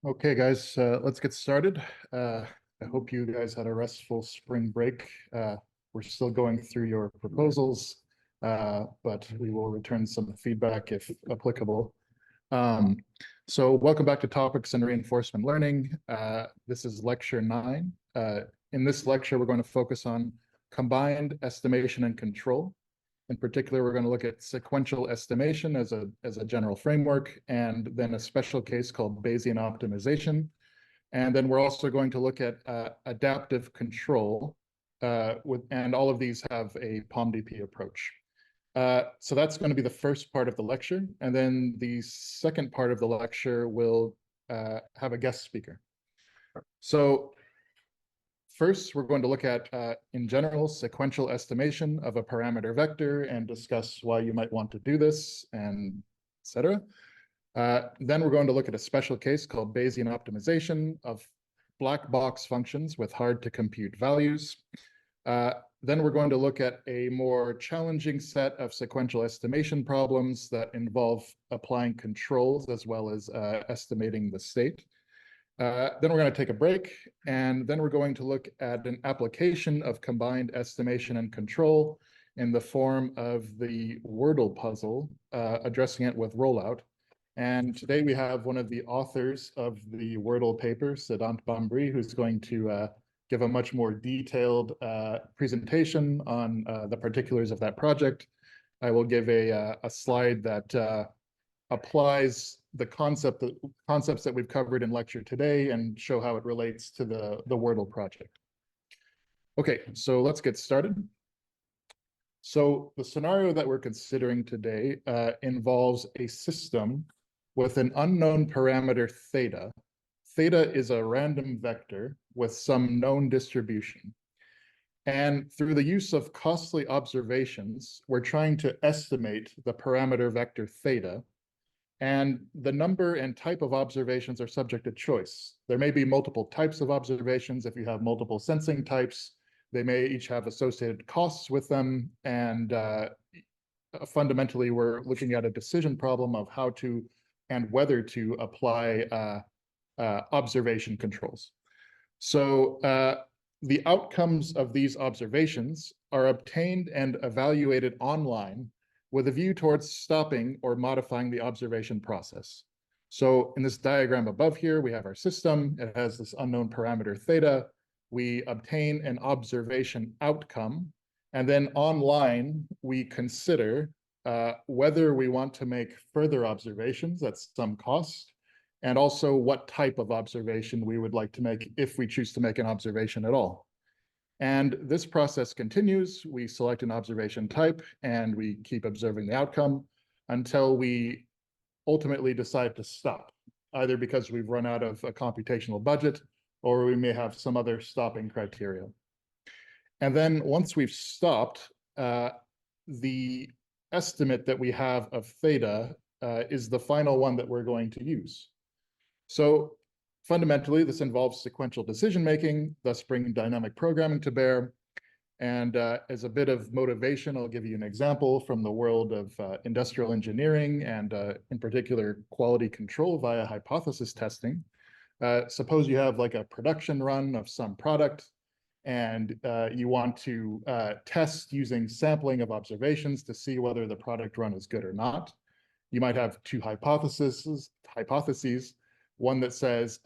Okay, guys, let's get started. I hope you guys had a restful spring break. We're still going through your proposals, but we will return some feedback if applicable. So welcome back to Topics in Reinforcement Learning. This is lecture 9. In this lecture, we're going to focus on combined estimation and control. In particular, we're going to look at sequential estimation as a general framework, and then a special case called Bayesian optimization. And then we're also going to look at adaptive control, and all of these have a POMDP approach. So that's going to be the first part of the lecture. And then the second part of the lecture will have a guest speaker. So first, we're going to look at, in general, sequential estimation of a parameter vector and discuss why you might want to do this, and etc. Then we're going to look at a special case called Bayesian optimization of black box functions with hard to compute values. Then we're going to look at a more challenging set of sequential estimation problems that involve applying controls as well as estimating the state. Then we're going to take a break, and then we're going to look at an application of combined estimation and control in the form of the Wordle puzzle, addressing it with Rollout. And today we have one of the authors of the Wordle paper, Siddhant Bhambri, who's going to give a much more detailed presentation on the particulars of that project. I will give a slide that applies the concepts that we've covered in lecture today and show how it relates to the Wordle project. Okay, so let's get started. So the scenario that we're considering today involves a system with an unknown parameter theta. Theta is a random vector with some known distribution. And through the use of costly observations, we're trying to estimate the parameter vector theta. And the number and type of observations are subject to choice. There may be multiple types of observations. If you have multiple sensing types, they may each have associated costs with them. And fundamentally, we're looking at a decision problem of how to and whether to apply observation controls. So the outcomes of these observations are obtained and evaluated online with a view towards stopping or modifying the observation process. So in this diagram above here, we have our system. It has this unknown parameter theta. We obtain an observation outcome. And then online, we consider whether we want to make further observations at some cost, and also what type of observation we would like to make if we choose to make an observation at all. And this process continues. We select an observation type and we keep observing the outcome until we ultimately decide to stop, either because we've run out of a computational budget or we may have some other stopping criteria. And then once we've stopped, the estimate that we have of theta is the final one that we're going to use. So fundamentally, this involves sequential decision-making, thus bringing dynamic programming to bear. And as a bit of motivation, I'll give you an example from the world of industrial engineering and in particular, quality control via hypothesis testing. Suppose you have like a production run of some product and you want to test using sampling of observations to see whether the product run is good or not. You might have two hypotheses. One that says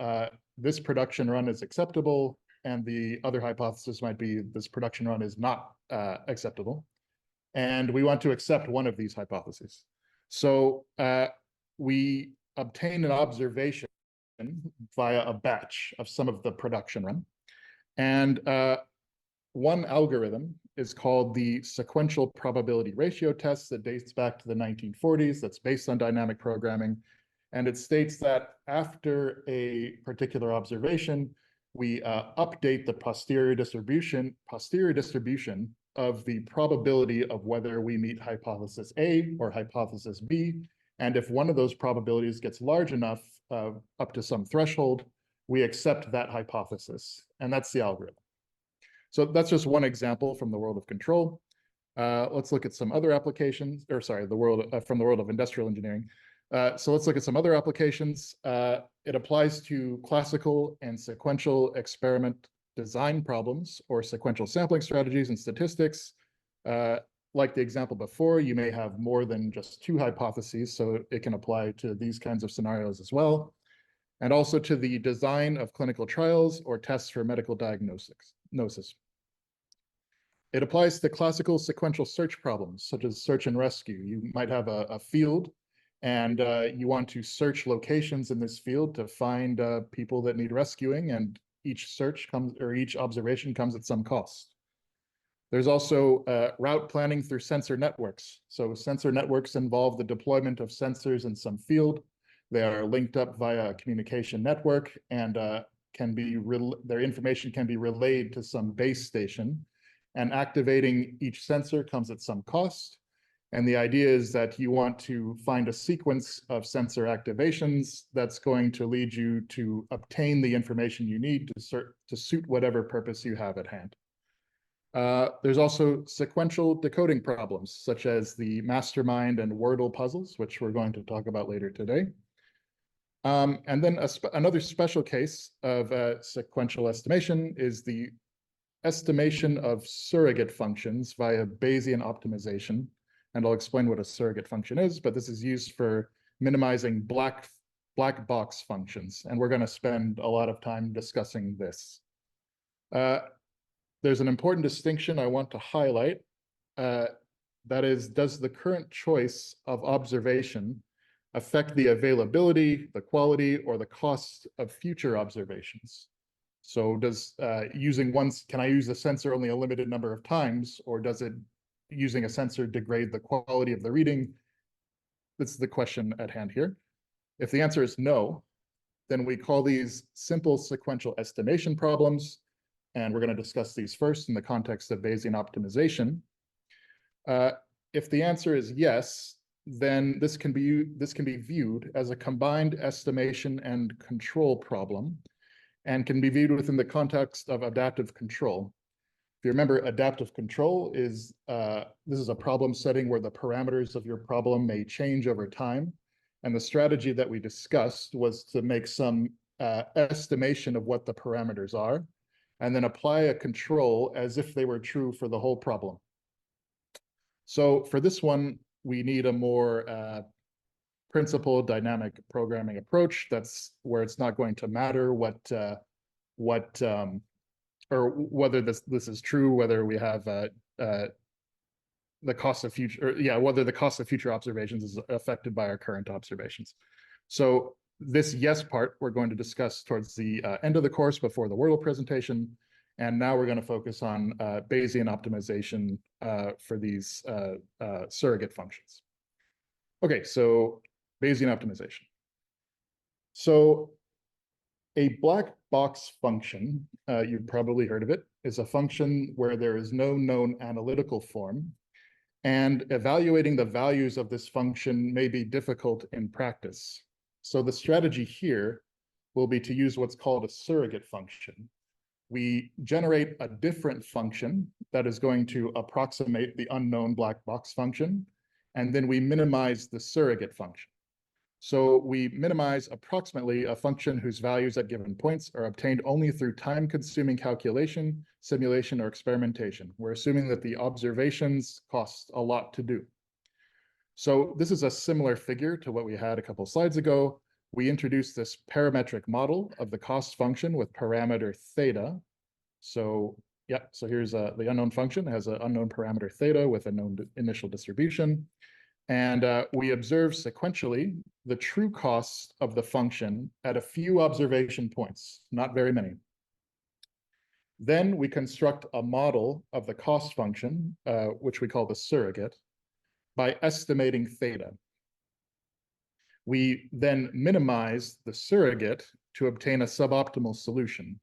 this production run is acceptable, and the other hypothesis might be this production run is not acceptable. And we want to accept one of these hypotheses. So we obtain an observation via a batch of some of the production run. And one algorithm is called the sequential probability ratio test that dates back to the 1940s. That's based on dynamic programming. And it states that after a particular observation, we update the posterior distribution of the probability of whether we meet hypothesis A or hypothesis B. And if one of those probabilities gets large enough, up to some threshold, we accept that hypothesis. And that's the algorithm. So that's just one example from the world of control. Let's look at some other applications, or sorry, from the world of industrial engineering. So let's look at some other applications. It applies to classical and sequential experiment design problems or sequential sampling strategies and statistics. Like the example before, you may have more than just two hypotheses, so it can apply to these kinds of scenarios as well. And also to the design of clinical trials or tests for medical diagnosis. It applies to classical sequential search problems, such as search and rescue. You might have a field, and you want to search locations in this field to find people that need rescuing, and each search comes, or each observation comes at some cost. There's also route planning through sensor networks. So sensor networks involve the deployment of sensors in some field. They are linked up via a communication network, and their information can be relayed to some base station. And activating each sensor comes at some cost. And the idea is that you want to find a sequence of sensor activations that's going to lead you to obtain the information you need to suit whatever purpose you have at hand. There's also sequential decoding problems, such as the mastermind and Wordle puzzles, which we're going to talk about later today. And then another special case of sequential estimation is the estimation of surrogate functions via Bayesian optimization. And I'll explain what a surrogate function is, but this is used for minimizing black box functions. And we're going to spend a lot of time discussing this. There's an important distinction I want to highlight. That is, does the current choice of observation affect the availability, the quality, or the cost of future observations? So does can I use the sensor only a limited number of times, or does using a sensor degrade the quality of the reading? This is the question at hand here. If the answer is no, then we call these simple sequential estimation problems, and we're going to discuss these first in the context of Bayesian optimization. If the answer is yes, then this can be viewed as a combined estimation and control problem, and can be viewed within the context of adaptive control. If you remember, adaptive control is, this is a problem setting where the parameters of your problem may change over time. And the strategy that we discussed was to make some estimation of what the parameters are, and then apply a control as if they were true for the whole problem. So for this one, we need a more principled dynamic programming approach. That's where it's not going to matter or whether this is true, whether we have the cost of whether the cost of future observations is affected by our current observations. So this yes part we're going to discuss towards the end of the course before the Wordle presentation. And now we're going to focus on Bayesian optimization for these surrogate functions. Okay, so Bayesian optimization. So a black box function, you've probably heard of it, is a function where there is no known analytical form, and evaluating the values of this function may be difficult in practice. So the strategy here will be to use what's called a surrogate function. We generate a different function that is going to approximate the unknown black box function, and then we minimize the surrogate function. So we minimize approximately a function whose values at given points are obtained only through time-consuming calculation, simulation, or experimentation. We're assuming that the observations cost a lot to do. So this is a similar figure to what we had a couple slides ago. We introduced this parametric model of the cost function with parameter theta. So yeah, so here's the unknown function, has an unknown parameter theta with a known initial distribution. And we observe sequentially the true cost of the function at a few observation points, not very many. Then we construct a model of the cost function, which we call the surrogate, by estimating theta. We then minimize the surrogate to obtain a suboptimal solution.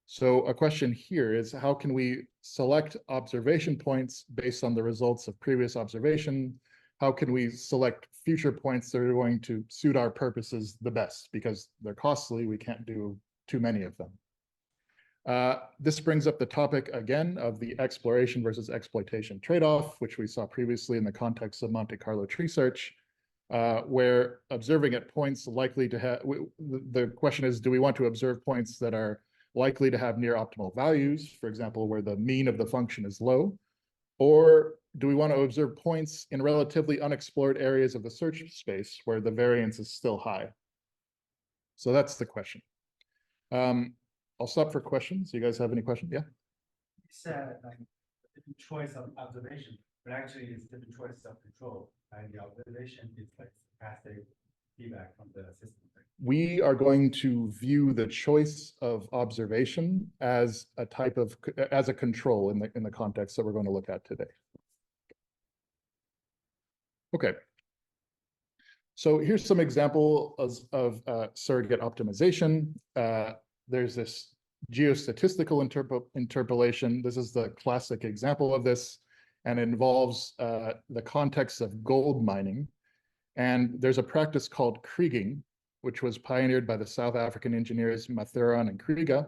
So a question here is, how can we select observation points based on the results of previous observation? How can we select future points that are going to suit our purposes the best? Because they're costly, we can't do too many of them. This brings up the topic again of the exploration versus exploitation trade-off, which we saw previously in the context of Monte Carlo tree search. where observing at points likely to have, the question is, do we want to observe points that are likely to have near optimal values, for example, where the mean of the function is low, or do we want to observe points in relatively unexplored areas of the search space where the variance is still high? So that's the question. I'll stop for questions. You guys have any questions? Yeah? You said like different choice of observation, but actually it's different choice of control. And the observation is like passive feedback from the system. We are going to view the choice of observation as a type of, as a control in the context that we're going to look at today. Okay. So here's some examples of surrogate optimization. There's this geostatistical interpolation. This is the classic example of this, and it involves the context of gold mining. And there's a practice called kriging, which was pioneered by the South African engineers Mathuran and Kriga.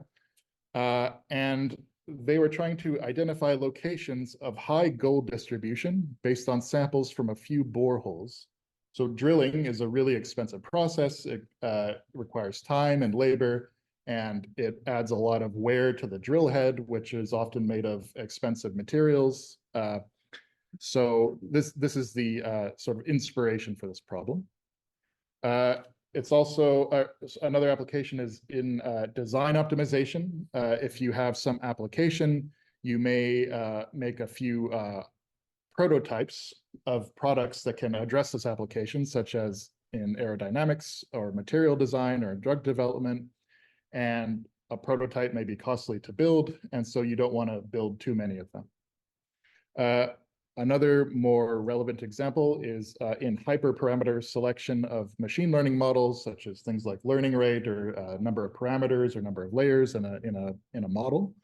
And they were trying to identify locations of high gold distribution based on samples from a few boreholes. So drilling is a really expensive process. It requires time and labor, and it adds a lot of wear to the drill head, which is often made of expensive materials. So this is the sort of inspiration for this problem. It's also another application is in design optimization. If you have some application, you may make a few prototypes of products that can address this application, such as in aerodynamics or material design or drug development. And a prototype may be costly to build, and so you don't want to build too many of them. Another more relevant example is in hyperparameter selection of machine learning models, such as things like learning rate or number of parameters or number of layers in a model.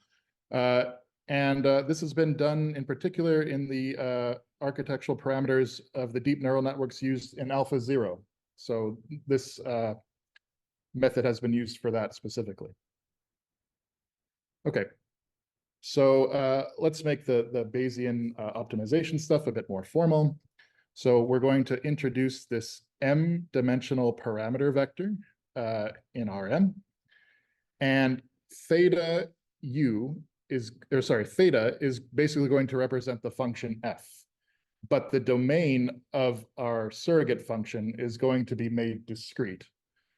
This has been done in particular in the architectural parameters of the deep neural networks used in AlphaZero. So this method has been used for that specifically. Okay. So let's make the Bayesian optimization stuff a bit more formal. So we're going to introduce this m-dimensional parameter vector in Rm, and theta is basically going to represent the function f, but the domain of our surrogate function is going to be made discrete.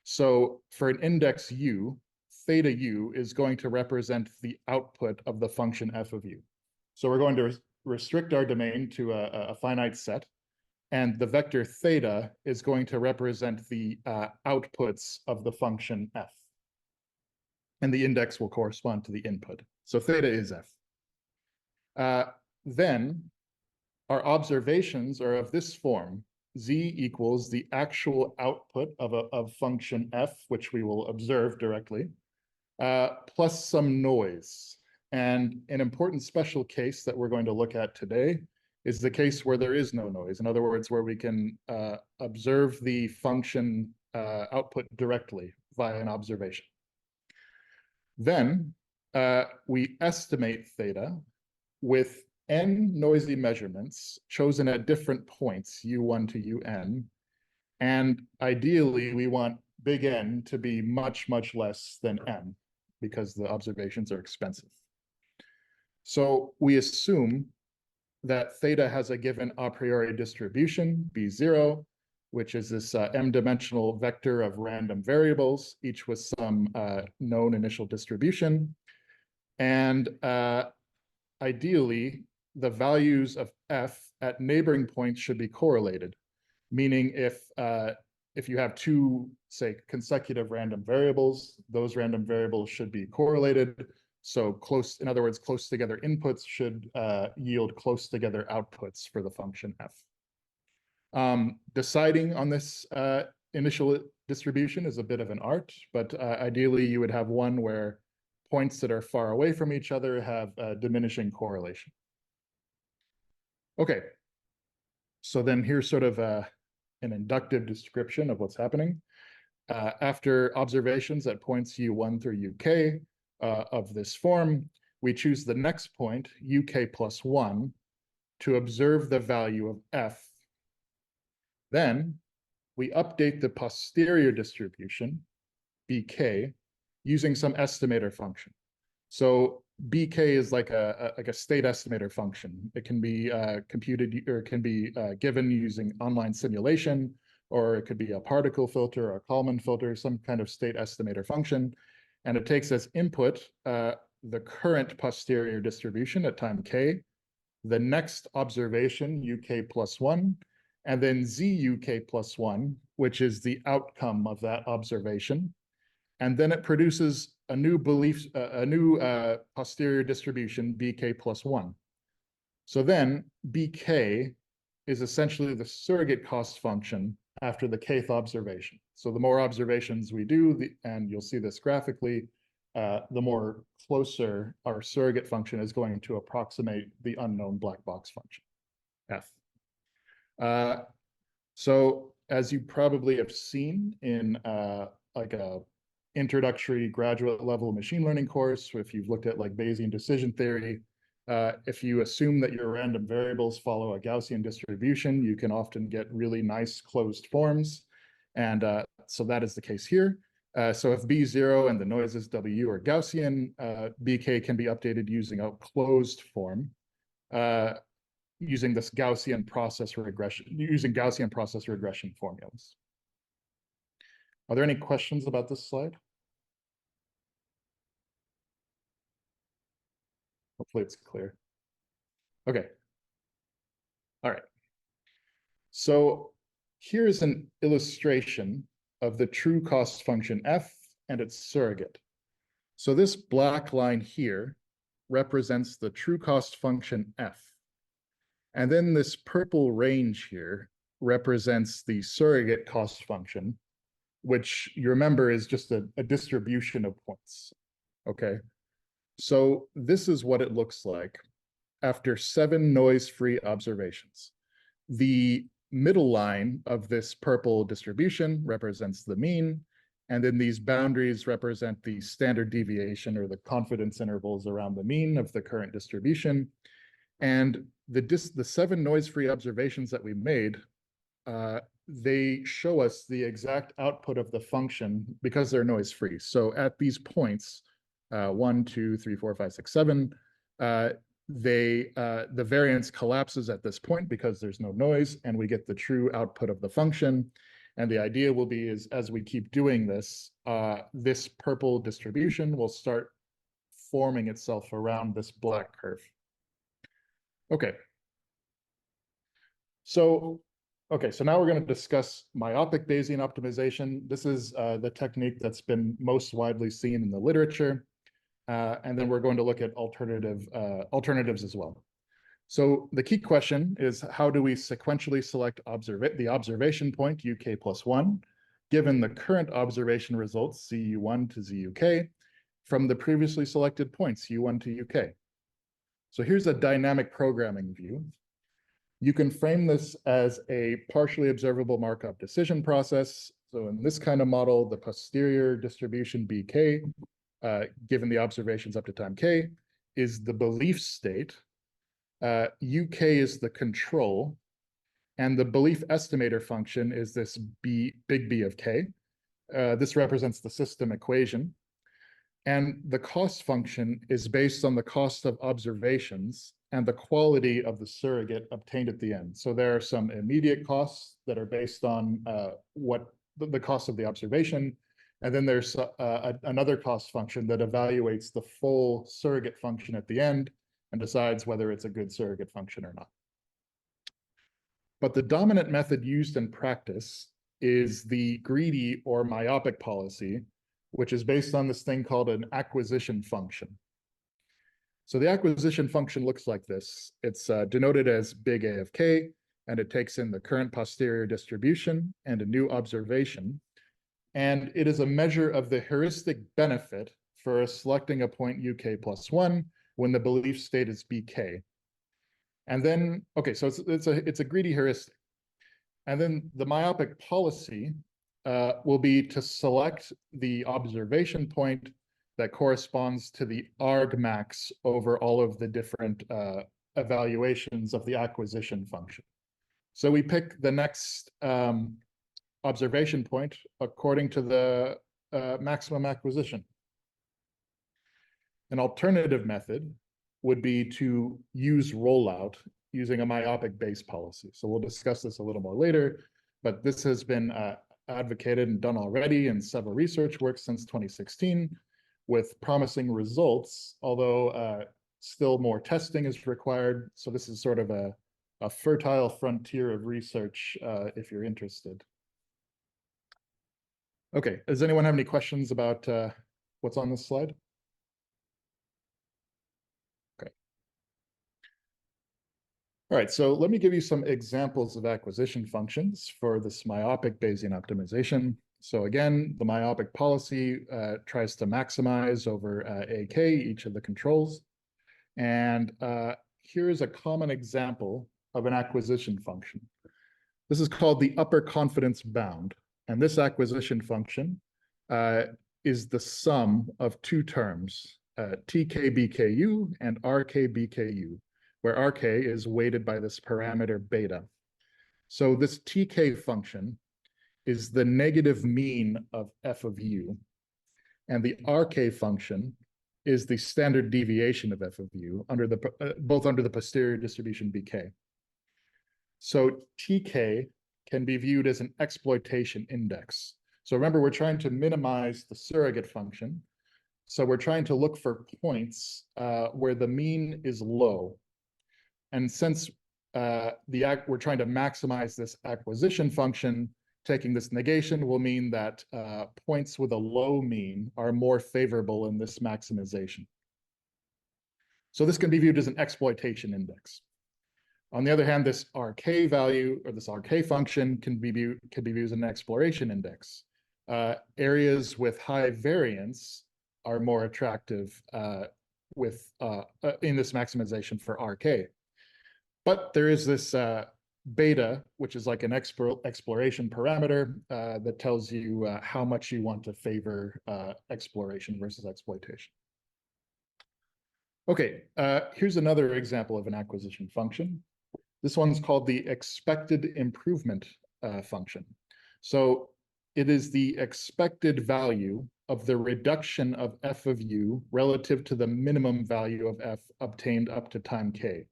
So for an index u, theta u is going to represent the output of the function f of u. So we're going to restrict our domain to a finite set, and the vector theta is going to represent the outputs of the function f. And the index will correspond to the input. So theta is f. Then our observations are of this form. Z equals the actual output of function f, which we will observe directly, plus some noise. And an important special case that we're going to look at today is the case where there is no noise. In other words, where we can observe the function output directly via an observation. Then we estimate theta with n noisy measurements chosen at different points, u1 to un. And ideally, we want big N to be much, much less than m, because the observations are expensive. So we assume that theta has a given a priori distribution, B0, which is this m-dimensional vector of random variables, each with some known initial distribution. And ideally, the values of f at neighboring points should be correlated, meaning if you have two, say, consecutive random variables, those random variables should be correlated. So close, in other words, close together inputs should yield close together outputs for the function f. Deciding on this initial distribution is a bit of an art, but ideally you would have one where points that are far away from each other have diminishing correlation. Okay, so then here's sort of an inductive description of what's happening. After observations at points u1 through uk of this form, we choose the next point, uk plus 1, to observe the value of f. Then we update the posterior distribution, BK, using some estimator function. So BK is like a state estimator function. It can be computed or can be given using online simulation, or it could be a particle filter or a Kalman filter, some kind of state estimator function. And it takes as input the current posterior distribution at time k, the next observation, UK plus 1, and then ZUK plus 1, which is the outcome of that observation. And then it produces a new posterior distribution, BK plus 1. So then BK is essentially the surrogate cost function after the kth observation. So the more observations we do, and you'll see this graphically, the more closer our surrogate function is going to approximate the unknown black box function, F. So as you probably have seen in like a introductory graduate level machine learning course, if you've looked at like Bayesian decision theory, if you assume that your random variables follow a Gaussian distribution, you can often get really nice closed forms. And so that is the case here. So if B0 and the noises W are Gaussian, BK can be updated using a closed form, using this Gaussian process regression, using Gaussian process regression formulas. Are there any questions about this slide? Hopefully it's clear. Okay. All right. So here's an illustration of the true cost function F and its surrogate. So this black line here represents the true cost function F. And then this purple range here represents the surrogate cost function, which you remember is just a distribution of points, okay? So this is what it looks like after 7 noise-free observations. The middle line of this purple distribution represents the mean, and then these boundaries represent the standard deviation or the confidence intervals around the mean of the current distribution. And the 7 noise-free observations that we made, they show us the exact output of the function because they're noise-free. So at these points, 1, 2, 3, 4, 5, 6, 7, the variance collapses at this point because there's no noise, and we get the true output of the function. And the idea will be is as we keep doing this, this purple distribution will start forming itself around this black curve. Okay. So now we're going to discuss myopic Bayesian optimization. This is the technique that's been most widely seen in the literature. And then we're going to look at alternatives as well. So the key question is, how do we sequentially select the observation point UK plus 1, given the current observation results CU1 to ZUK, from the previously selected points U1 to UK? So here's a dynamic programming view. You can frame this as a partially observable Markov decision process. So in this kind of model, the posterior distribution BK, given the observations up to time k, is the belief state. UK is the control, and the belief estimator function is this big B of k. This represents the system equation. And the cost function is based on the cost of observations and the quality of the surrogate obtained at the end. So there are some immediate costs that are based on what the cost of the observation. And then there's another cost function that evaluates the full surrogate function at the end and decides whether it's a good surrogate function or not. But the dominant method used in practice is the greedy or myopic policy, which is based on this thing called an acquisition function. So the acquisition function looks like this. It's denoted as big A of k, and it takes in the current posterior distribution and a new observation. And it is a measure of the heuristic benefit for selecting a point UK plus 1 when the belief state is BK. And then, okay, so it's a greedy heuristic. And then the myopic policy will be to select the observation point that corresponds to the argmax over all of the different evaluations of the acquisition function. So we pick the next observation point according to the maximum acquisition. An alternative method would be to use rollout using a myopic base policy. So we'll discuss this a little more later, but this has been advocated and done already in several research works since 2016 with promising results, although still more testing is required. So this is sort of a fertile frontier of research if you're interested. Okay, does anyone have any questions about what's on this slide? All right, so let me give you some examples of acquisition functions for this myopic Bayesian optimization. So again, the myopic policy tries to maximize over AK each of the controls. And here is a common example of an acquisition function. This is called the upper confidence bound. And this acquisition function is the sum of two terms, TKBKU and RKBKU, where RK is weighted by this parameter beta. So this TK function is the negative mean of f of u, and the RK function is the standard deviation of f of u under the both under the posterior distribution BK. So TK can be viewed as an exploitation index. So remember, we're trying to minimize the surrogate function. So we're trying to look for points where the mean is low. And since we're trying to maximize this acquisition function, taking this negation will mean that points with a low mean are more favorable in this maximization. So this can be viewed as an exploitation index. On the other hand, this RK value or this RK function can be viewed as an exploration index. Areas with high variance are more attractive in this maximization for RK. But there is this beta, which is like an exploration parameter that tells you how much you want to favor exploration versus exploitation. Okay, here's another example of an acquisition function. This one's called the expected improvement function. So it is the expected value of the reduction of f of u relative to the minimum value of f obtained up to time k.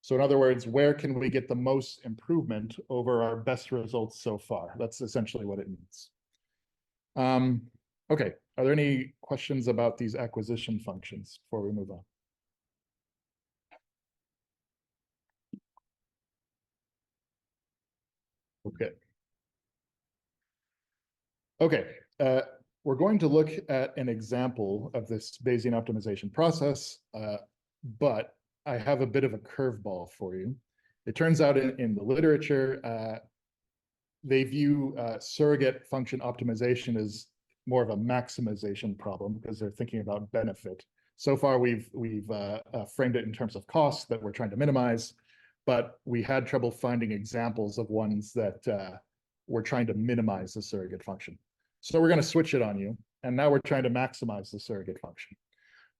So in other words, where can we get the most improvement over our best results so far? That's essentially what it means. Okay, are there any questions about these acquisition functions before we move on? Okay. Okay, we're going to look at an example of this Bayesian optimization process, but I have a bit of a curveball for you. It turns out in the literature, they view surrogate function optimization as more of a maximization problem because they're thinking about benefit. So far, we've framed it in terms of cost that we're trying to minimize, but we had trouble finding examples of ones that we're trying to minimize the surrogate function. So we're going to switch it on you, and now we're trying to maximize the surrogate function.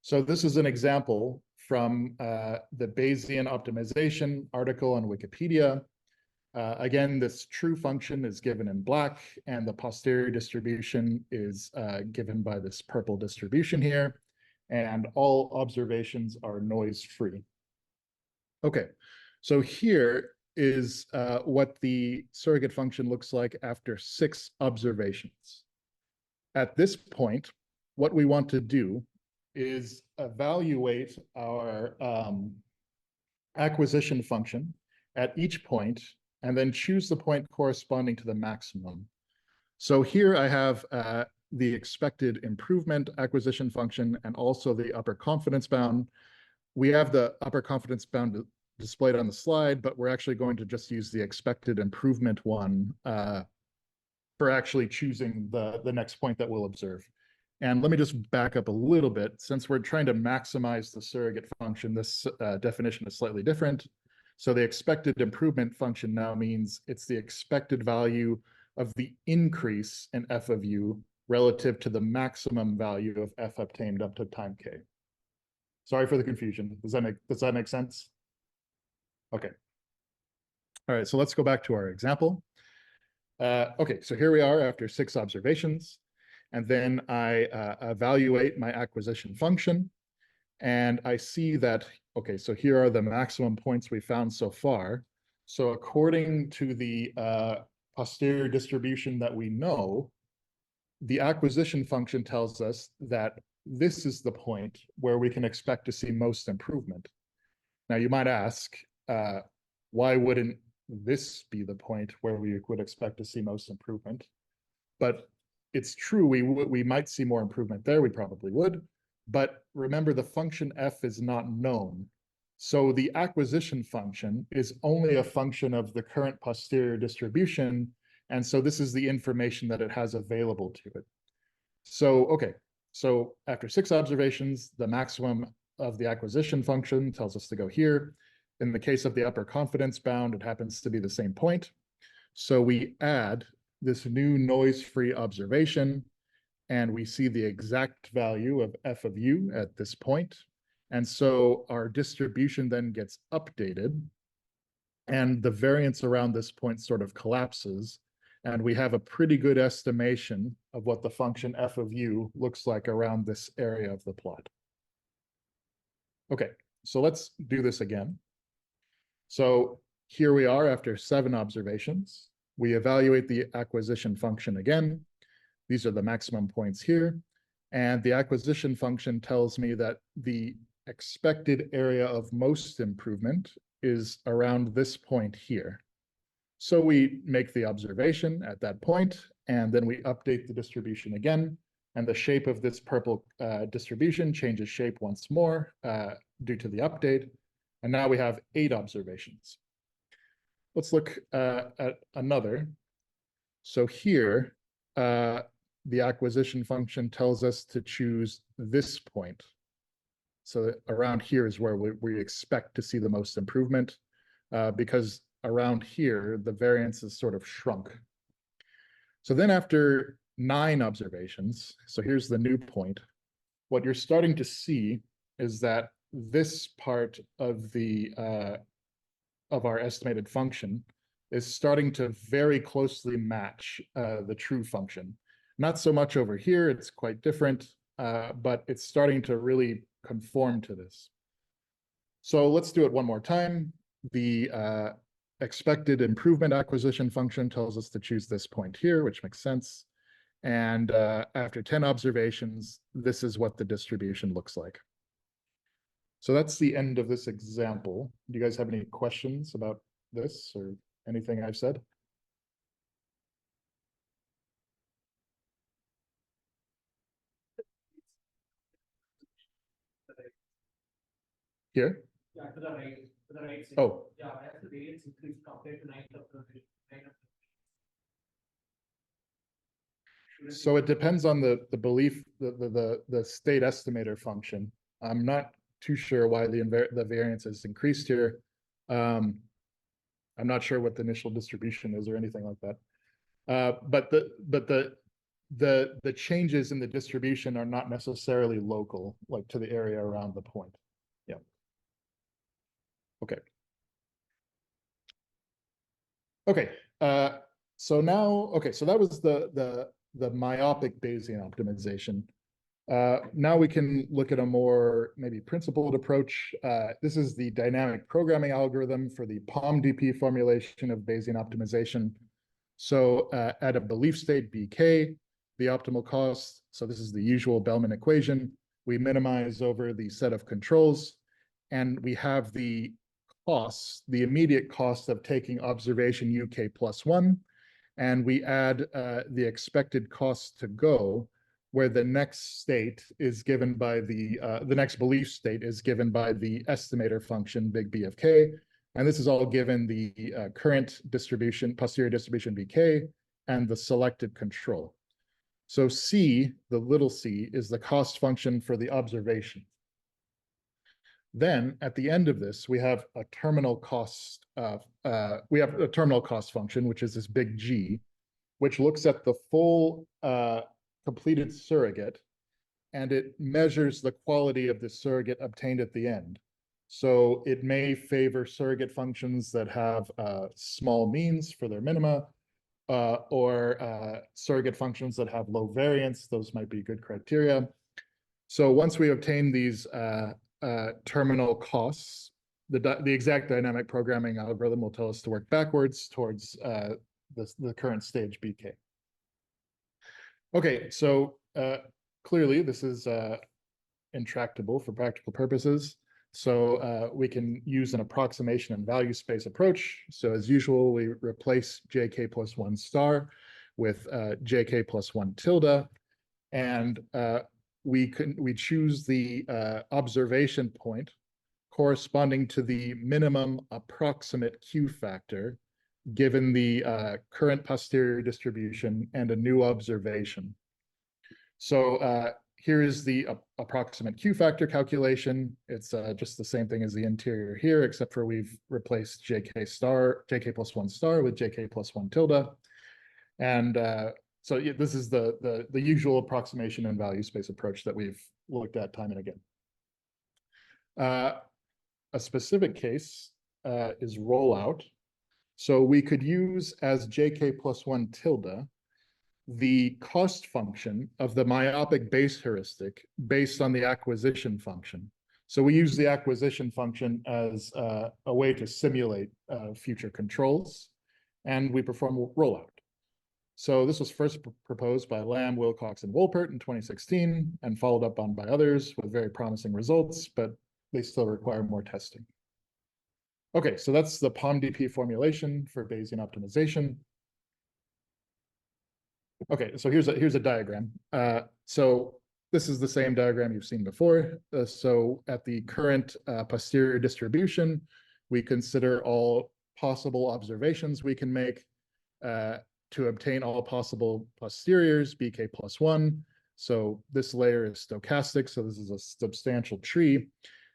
So this is an example from the Bayesian optimization article on Wikipedia. Again, this true function is given in black, and the posterior distribution is given by this purple distribution here, and all observations are noise-free. Okay, so here is what the surrogate function looks like after 6 observations. At this point, what we want to do is evaluate our acquisition function at each point, and then choose the point corresponding to the maximum. So here I have the expected improvement acquisition function and also the upper confidence bound. We have the upper confidence bound displayed on the slide, but we're actually going to just use the expected improvement one for actually choosing the next point that we'll observe. And let me just back up a little bit. Since we're trying to maximize the surrogate function, this definition is slightly different. So the expected improvement function now means it's the expected value of the increase in f of u relative to the maximum value of f obtained up to time k. Sorry for the confusion. Does that make sense? Okay. All right, so let's go back to our example. Okay, so here we are after 6 observations. And then I evaluate my acquisition function. And I see that, okay, so here are the maximum points we found so far. So according to the posterior distribution that we know, the acquisition function tells us that this is the point where we can expect to see most improvement. Now you might ask, why wouldn't this be the point where we would expect to see most improvement? But it's true, we might see more improvement there, we probably would, but remember the function f is not known. So the acquisition function is only a function of the current posterior distribution, and so this is the information that it has available to it. So, okay, so after 6 observations, the maximum of the acquisition function tells us to go here. In the case of the upper confidence bound, it happens to be the same point. So we add this new noise-free observation, and we see the exact value of f of u at this point. And so our distribution then gets updated, and the variance around this point sort of collapses, and we have a pretty good estimation of what the function f of u looks like around this area of the plot. Okay, so let's do this again. So here we are after 7 observations. We evaluate the acquisition function again. These are the maximum points here. And the acquisition function tells me that the expected area of most improvement is around this point here. So we make the observation at that point, and then we update the distribution again. And the shape of this purple distribution changes shape once more due to the update. And now we have 8 observations. Let's look at another. So here, the acquisition function tells us to choose this point. So around here is where we expect to see the most improvement, because around here, the variance is sort of shrunk. So then after 9 observations, so here's the new point, what you're starting to see is that this part of the of our estimated function is starting to very closely match the true function. Not so much over here, it's quite different, but it's starting to really conform to this. So let's do it one more time. The expected improvement acquisition function tells us to choose this point here, which makes sense. And after 10 observations, this is what the distribution looks like. So that's the end of this example. Do you guys have any questions about this or anything I've said? Here? Yeah, to the right, to the right side. Oh. Yeah, as the variance increase compared to 9th observation. So it depends on the belief, the state estimator function. I'm not too sure why the variance is increased here. I'm not sure what the initial distribution is or anything like that. But the changes in the distribution are not necessarily local, like to the area around the point. Yeah. Okay. Okay. So now, okay, so that was the myopic Bayesian optimization. Now we can look at a more maybe principled approach. This is the dynamic programming algorithm for the POMDP formulation of Bayesian optimization. So at a belief state BK, the optimal cost, so this is the usual Bellman equation, we minimize over the set of controls, and we have the costs, the immediate cost of taking observation UK +1, and we add the expected cost to go, where the next state is given by the next belief state is given by the estimator function big B of k, and this is all given the current distribution, posterior distribution BK, and the selected control. So C, the little c, is the cost function for the observation. Then at the end of this, we have a terminal cost function, which is this big G, which looks at the full completed surrogate, and it measures the quality of the surrogate obtained at the end. So it may favor surrogate functions that have small means for their minima, or surrogate functions that have low variance. Those might be good criteria. So once we obtain these terminal costs, the exact dynamic programming algorithm will tell us to work backwards towards the current stage BK. Okay, so clearly this is intractable for practical purposes. So we can use an approximation and value space approach. So as usual, we replace JK plus 1 star with JK plus 1 tilde. And we choose the observation point corresponding to the minimum approximate Q factor given the current posterior distribution and a new observation. So here is the approximate Q factor calculation. It's just the same thing as the interior here, except for we've replaced JK plus 1 star with JK plus 1 tilde. And so yeah, this is the usual approximation and value space approach that we've looked at time and again. A specific case is rollout. So we could use as JK plus 1 tilde the cost function of the myopic base heuristic based on the acquisition function. So we use the acquisition function as a way to simulate future controls, and we perform rollout. So this was first proposed by Lamb, Wilcox, and Wolpert in 2016, and followed up on by others with very promising results, but they still require more testing. Okay, so that's the POMDP formulation for Bayesian optimization. Okay, so here's a diagram. So this is the same diagram you've seen before. So at the current posterior distribution, we consider all possible observations we can make to obtain all possible posteriors, BK plus 1. So this layer is stochastic, so this is a substantial tree.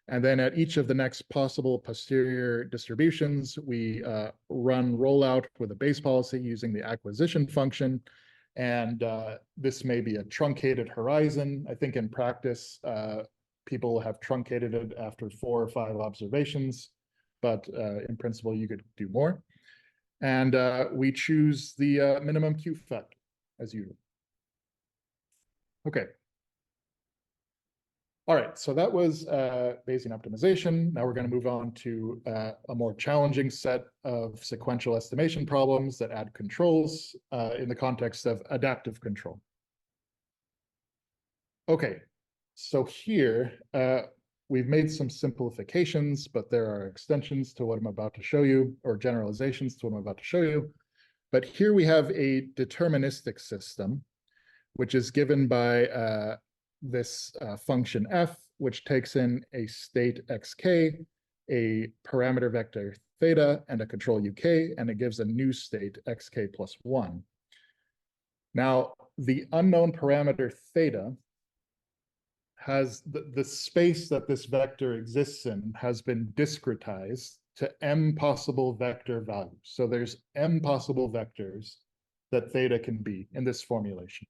And then at each of the next possible posterior distributions, we run rollout with a base policy using the acquisition function. And this may be a truncated horizon. I think in practice, people have truncated it after 4 or 5 observations, but in principle, you could do more. And we choose the minimum Q factor as usual. Okay. All right, so that was Bayesian optimization. Now we're going to move on to a more challenging set of sequential estimation problems that add controls in the context of adaptive control. Okay, so here we've made some simplifications, but there are extensions to what I'm about to show you, or generalizations to what I'm about to show you. But here we have a deterministic system, which is given by this function f, which takes in a state xk, a parameter vector theta, and a control uk, and it gives a new state xk plus 1. Now, the unknown parameter theta has the space that this vector exists in has been discretized to m possible vector values. So there's m possible vectors that theta can be in this formulation.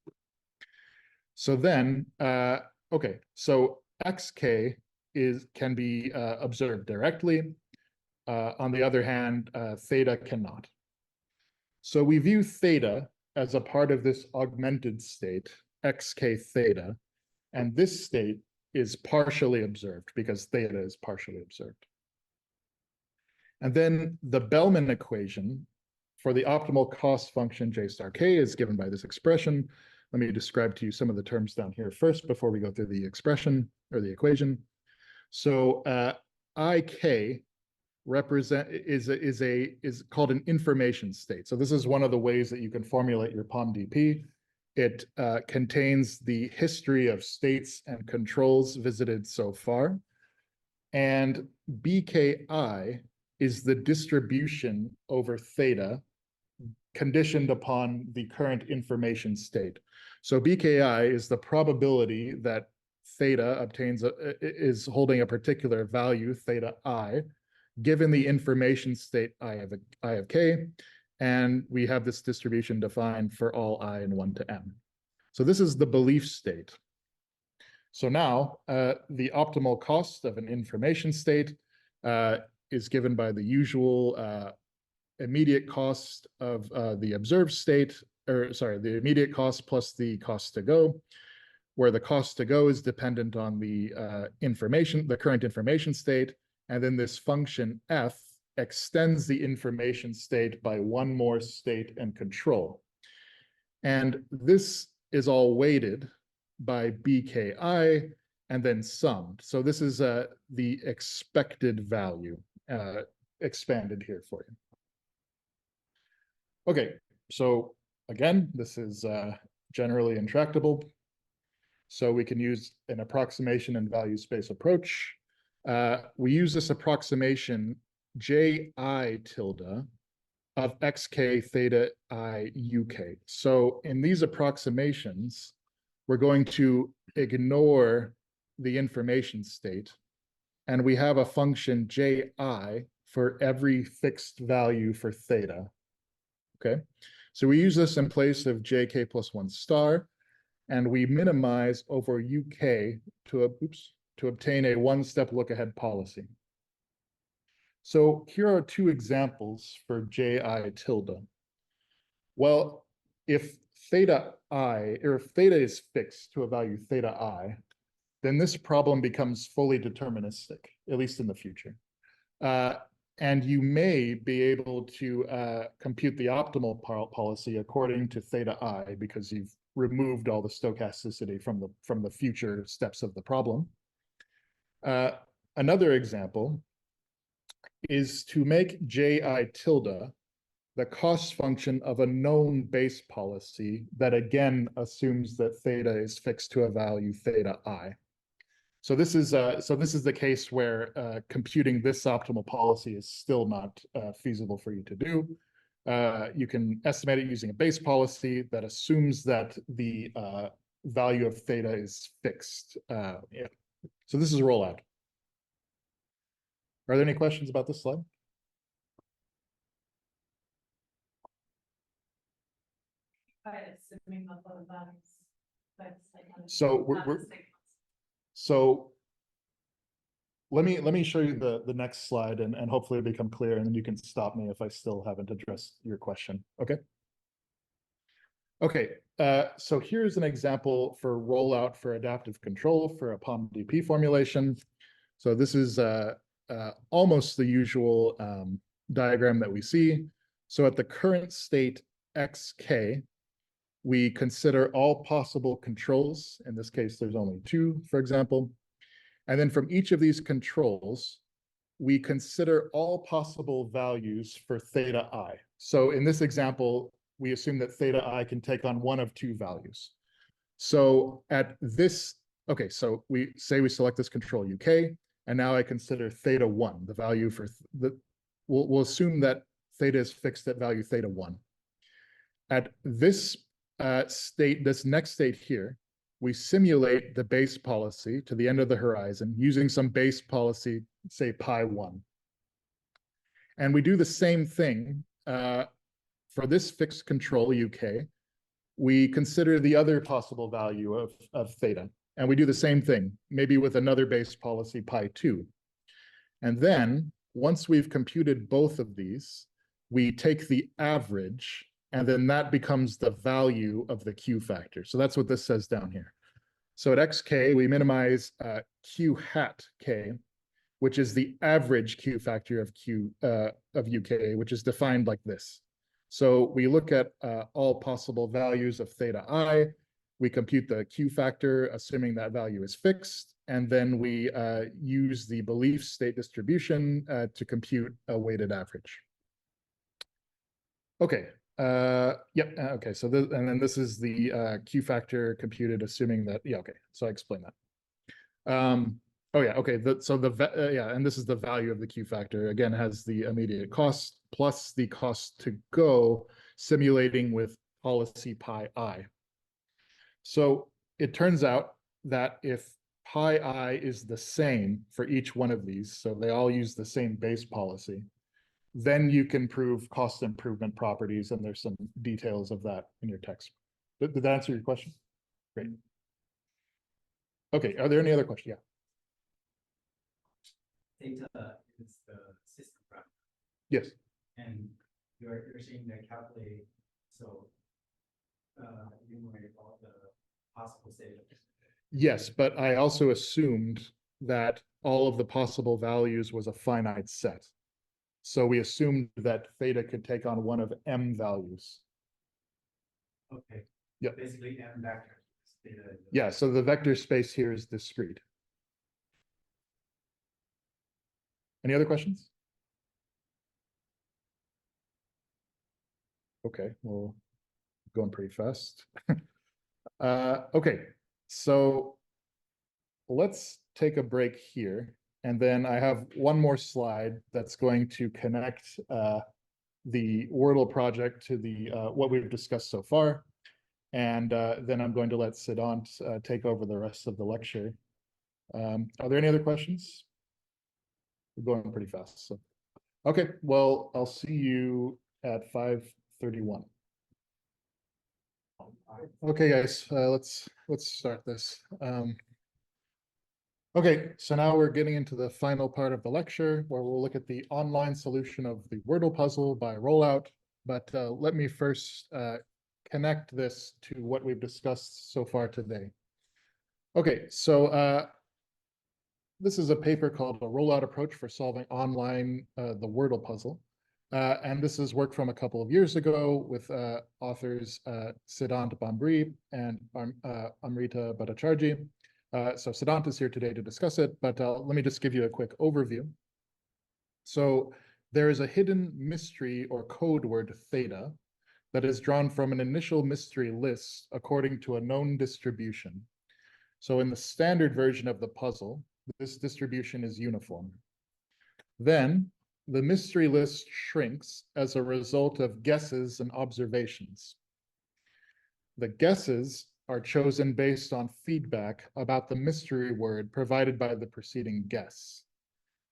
So then, okay, so xk can be observed directly. On the other hand, theta cannot. So we view theta as a part of this augmented state, xk theta, and this state is partially observed because theta is partially observed. And then the Bellman equation for the optimal cost function j star k is given by this expression. Let me describe to you some of the terms down here first before we go through the expression or the equation. So IK is called an information state. So this is one of the ways that you can formulate your POMDP. It contains the history of states and controls visited so far. And BKI is the distribution over theta conditioned upon the current information state. So BKI is the probability that theta is holding a particular value, theta I, given the information state I of k, and we have this distribution defined for all I in 1 to m. So this is the belief state. So now the optimal cost of an information state is given by the usual immediate cost of the observed state, or sorry, the immediate cost plus the cost to go, where the cost to go is dependent on the the current information state, and then this function f extends the information state by one more state and control. And this is all weighted by bki and then summed. So this is the expected value expanded here for you. Okay, so again, this is generally intractable. So we can use an approximation and value space approach. We use this approximation ji tilde of xk theta I uk. So in these approximations, we're going to ignore the information state, and we have a function ji for every fixed value for theta. Okay, so we use this in place of jk plus 1 star, and we minimize over uk to obtain a one-step look-ahead policy. So here are two examples for ji tilde. Well, if theta I, or if theta is fixed to a value theta I, then this problem becomes fully deterministic, at least in the future. And you may be able to compute the optimal policy according to theta I, because you've removed all the stochasticity from the future steps of the problem. Another example is to make ji tilde the cost function of a known base policy that again assumes that theta is fixed to a value theta I. So this is the case where computing this optimal policy is still not feasible for you to do. You can estimate it using a base policy that assumes that the value of theta is fixed. Yeah. So this is a rollout. Are there any questions about this slide? So let me show you the next slide, and hopefully it'll become clear, and then you can stop me if I still haven't addressed your question. Okay. Okay, so here's an example for rollout for adaptive control for a POMDP formulation. So this is almost the usual diagram that we see. So at the current state xk, we consider all possible controls. In this case, there's only two, for example. And then from each of these controls, we consider all possible values for theta I. So in this example, we assume that theta I can take on one of two values. So at this, okay, so we say we select this control UK, and now I consider theta 1, the value for we'll assume that theta is fixed at value theta 1. At this state, this next state here, we simulate the base policy to the end of the horizon using some base policy, say pi 1. And we do the same thing for this fixed control UK. We consider the other possible value of theta. And we do the same thing, maybe with another base policy pi 2. And then once we've computed both of these, we take the average, and then that becomes the value of the Q factor. So that's what this says down here. So at xk, we minimize Q hat k, which is the average Q factor of UK, which is defined like this. So we look at all possible values of theta I, we compute the Q factor, assuming that value is fixed, and then we use the belief state distribution to compute a weighted average. Okay, okay, so and then this is the Q factor computed, assuming that, yeah, okay, so I explained that. Oh yeah, okay, yeah, and this is the value of the Q factor. Again, has the immediate cost plus the cost to go, simulating with policy pi I. So it turns out that if pi I is the same for each one of these, so they all use the same base policy, then you can prove cost improvement properties, and there's some details of that in your text. Did that answer your question? Great. Okay, are there any other questions? Yeah. Theta is the system parameter. Yes. And you're seeing that calculate, so enumerate all the possible states. Yes, but I also assumed that all of the possible values was a finite set. So we assumed that theta could take on one of m values. Okay. Yep. Basically m vector. Yeah, so the vector space here is discrete. Any other questions? Okay, well, going pretty fast. Okay, so let's take a break here. And then I have one more slide that's going to connect the Wordle project to the what we've discussed so far. And then I'm going to let Siddhant take over the rest of the lecture. Are there any other questions? We're going pretty fast. So, okay, well, I'll see you at 5:31. Okay, guys, let's start this. Okay, so now we're getting into the final part of the lecture where we'll look at the online solution of the Wordle puzzle by Rollout. But let me first connect this to what we've discussed so far today. Okay, so this is a paper called A Rollout Approach for Solving Online the Wordle Puzzle. And this is work from a couple of years ago with authors Siddhant Bhambri and Amrita Bhattacharjee. So Siddhant is here today to discuss it, but let me just give you a quick overview. So there is a hidden mystery or code word theta that is drawn from an initial mystery list according to a known distribution. So in the standard version of the puzzle, this distribution is uniform. Then the mystery list shrinks as a result of guesses and observations. The guesses are chosen based on feedback about the mystery word provided by the preceding guess.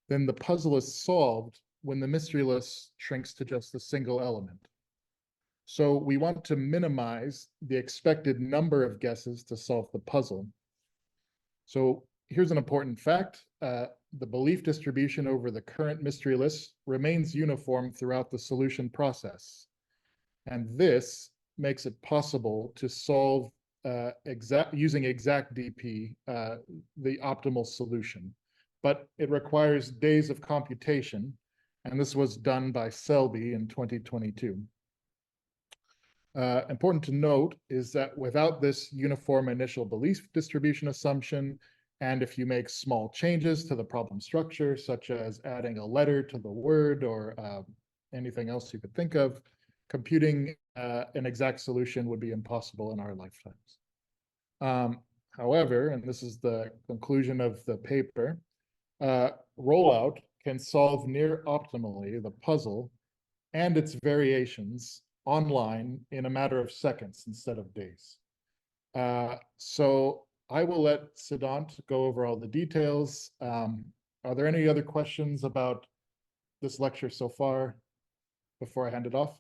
Then the puzzle is solved when the mystery list shrinks to just a single element. So we want to minimize the expected number of guesses to solve the puzzle. So here's an important fact. The belief distribution over the current mystery list remains uniform throughout the solution process. And this makes it possible to solve using exact DP, the optimal solution. But it requires days of computation, and this was done by Selby in 2022. Important to note is that without this uniform initial belief distribution assumption, and if you make small changes to the problem structure, such as adding a letter to the word or anything else you could think of, computing an exact solution would be impossible in our lifetimes. However, and this is the conclusion of the paper, Rollout can solve near optimally the puzzle and its variations online in a matter of seconds instead of days. So I will let Siddhant go over all the details. Are there any other questions about this lecture so far before I hand it off?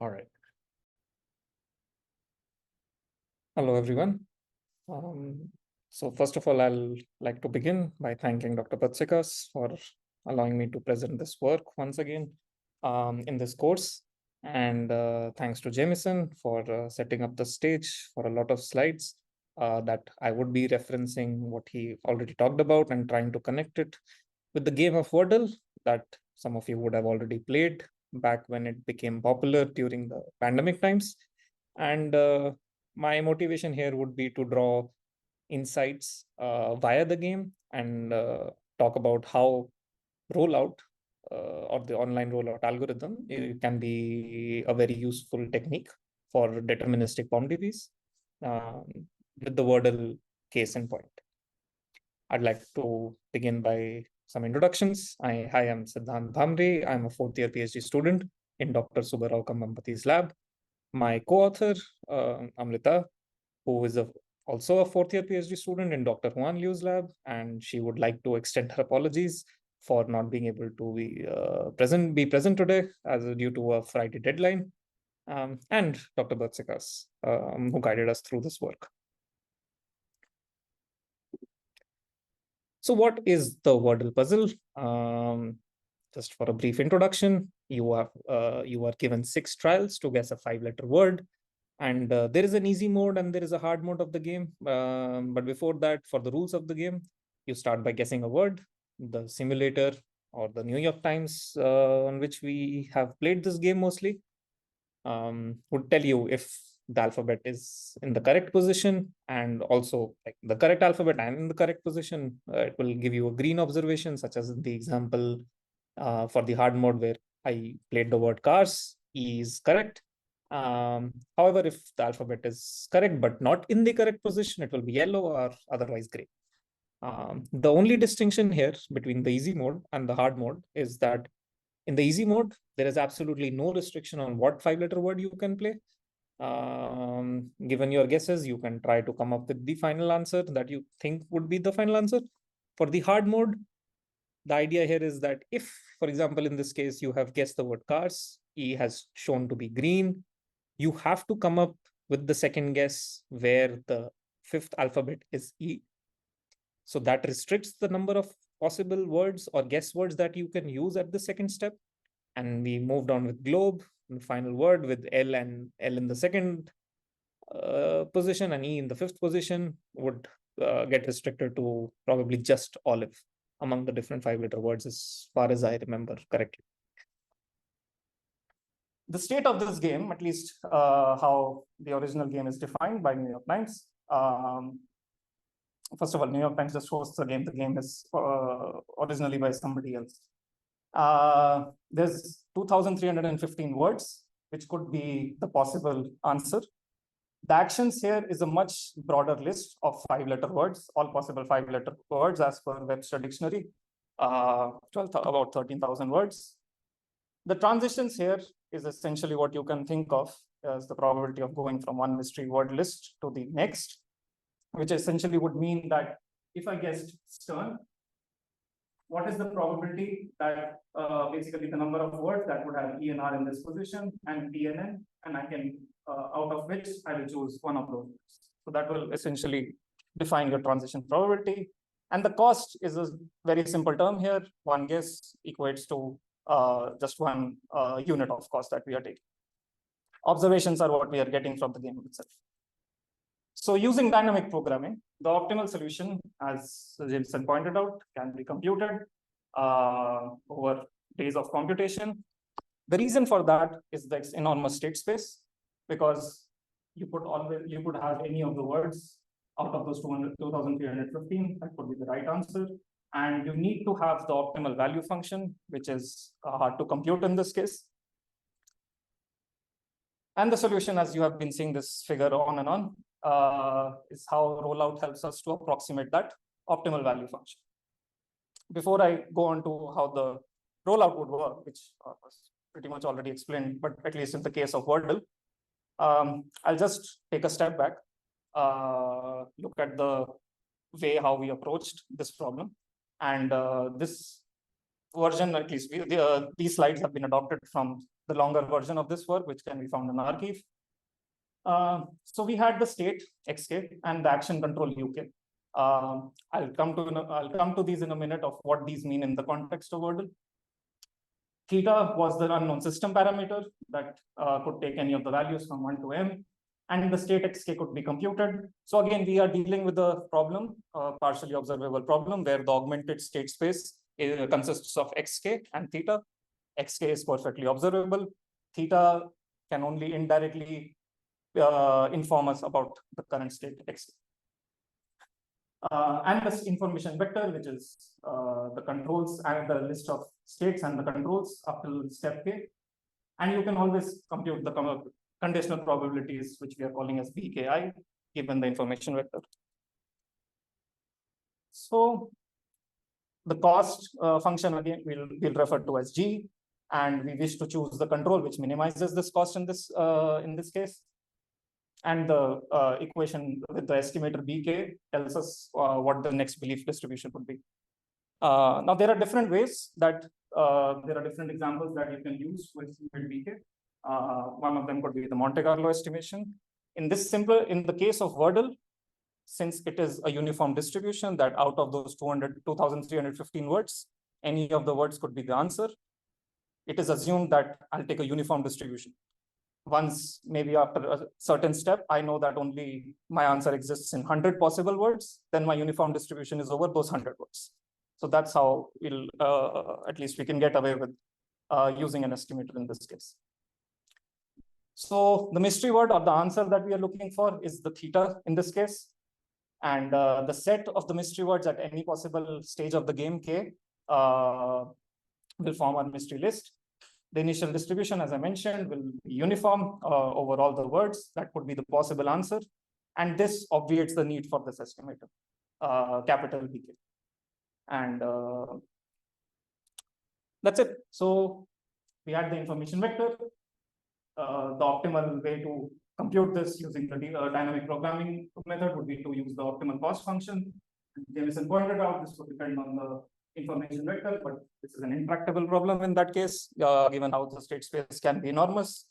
All right. Hello, everyone. So first of all, I'll like to begin by thanking Dr. Bertsekas for allowing me to present this work once again in this course. And thanks to Jamison for setting up the stage for a lot of slides that I would be referencing what he already talked about and trying to connect it with the game of Wordle that some of you would have already played back when it became popular during the pandemic times. And my motivation here would be to draw insights via the game and talk about how rollout or the online rollout algorithm can be a very useful technique for deterministic POMDPs with the Wordle case in point. I'd like to begin by some introductions. Hi, I'm Siddhant Bhambri. I'm a fourth year PhD student in Dr. Subbarao Kambhampati's lab. My co-author, Amrita, who is also a fourth year PhD student in Dr. Huan Liu's lab, and she would like to extend her apologies for not being able to be present today as due to a Friday deadline, and Dr. Bertsekas, who guided us through this work. So what is the Wordle puzzle? just for a brief introduction, you are given 6 trials to guess a 5-letter word. And there is an easy mode and there is a hard mode of the game. But before that, for the rules of the game, you start by guessing a word. The simulator or the New York Times on which we have played this game mostly would tell you if the alphabet is in the correct position, and also like the correct alphabet and in the correct position. It will give you a green observation, such as in the example for the hard mode where I played the word cars. E is correct. However, if the alphabet is correct but not in the correct position, it will be yellow or otherwise gray. The only distinction here between the easy mode and the hard mode is that in the easy mode, there is absolutely no restriction on what 5-letter word you can play. Given your guesses, you can try to come up with the final answer that you think would be the final answer. For the hard mode, the idea here is that if, for example, in this case, you have guessed the word cars, E has shown to be green, you have to come up with the second guess where the 5th alphabet is E. So that restricts the number of possible words or guess words that you can use at the second step. And we moved on with globe, the final word, with L and L in the second position and E in the 5th position would get restricted to probably just olive among the different 5-letter words, as far as I remember correctly. The state of this game, at least how the original game is defined by New York Times. First of all, New York Times just hosts the game. The game is originally by somebody else. There's 2,315 words, which could be the possible answer. The actions here is a much broader list of 5-letter words, all possible 5-letter words as per Webster Dictionary, about 13,000 words. The transitions here is essentially what you can think of as the probability of going from one mystery word list to the next, which essentially would mean that if I guessed stern, what is the probability that basically the number of words that would have E and R in this position and P and N, and I can, out of which I will choose one of those words. So that will essentially define your transition probability. And the cost is a very simple term here. One guess equates to just one unit of cost that we are taking. Observations are what we are getting from the game itself. So using dynamic programming, the optimal solution, as Jameson pointed out, can be computed over days of computation. The reason for that is this enormous state space, because you could have any of the words out of those 2,315, that could be the right answer. And you need to have the optimal value function, which is hard to compute in this case. And the solution, as you have been seeing this figure on and on, is how Rollout helps us to approximate that optimal value function. Before I go on to how the Rollout would work, which was pretty much already explained, but at least in the case of Wordle, I'll just take a step back, look at the way how we approached this problem. And this version, at least these slides have been adopted from the longer version of this work, which can be found in arXiv. So we had the state xk and the action control uk. I'll come to these in a minute of what these mean in the context of Wordle. Theta was the unknown system parameter that could take any of the values from 1 to m, and the state xk could be computed. So again, we are dealing with a problem, a partially observable problem, where the augmented state space consists of xk and theta. Xk is perfectly observable. Theta can only indirectly inform us about the current state xk. And this information vector, which is the controls and the list of states and the controls up till step k. And you can always compute the conditional probabilities, which we are calling as bki, given the information vector. So the cost function, again, we'll refer to as g, and we wish to choose the control which minimizes this cost in this case. And the equation with the estimator bk tells us what the next belief distribution would be. Now, there are different ways that there are different examples that you can use with bk. One of them could be the Monte Carlo estimation. In the case of Wordle, since it is a uniform distribution that out of those 2,315 words, any of the words could be the answer. it is assumed that I'll take a uniform distribution. Once, maybe after a certain step, I know that only my answer exists in 100 possible words, then my uniform distribution is over those 100 words. So that's how we'll, at least we can get away with using an estimator in this case. So the mystery word or the answer that we are looking for is the theta in this case. And the set of the mystery words at any possible stage of the game K will form our mystery list. The initial distribution, as I mentioned, will be uniform over all the words. That would be the possible answer. And this obviates the need for this estimator, capital BK. And that's it. So we had the information vector. The optimal way to compute this using the dynamic programming method would be to use the optimal cost function. Jameson pointed out this would depend on the information vector, but this is an intractable problem in that case, given how the state space can be enormous.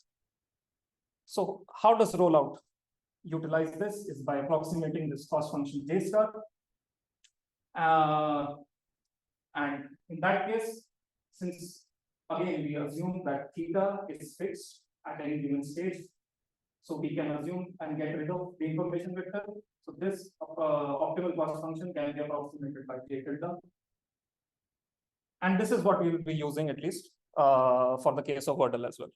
So how does rollout utilize this is by approximating this cost function J star. And in that case, since again we assume that theta is fixed at any given stage, so we can assume and get rid of the information vector. So this optimal cost function can be approximated by J tilde. And this is what we will be using at least for the case of Wordle as well.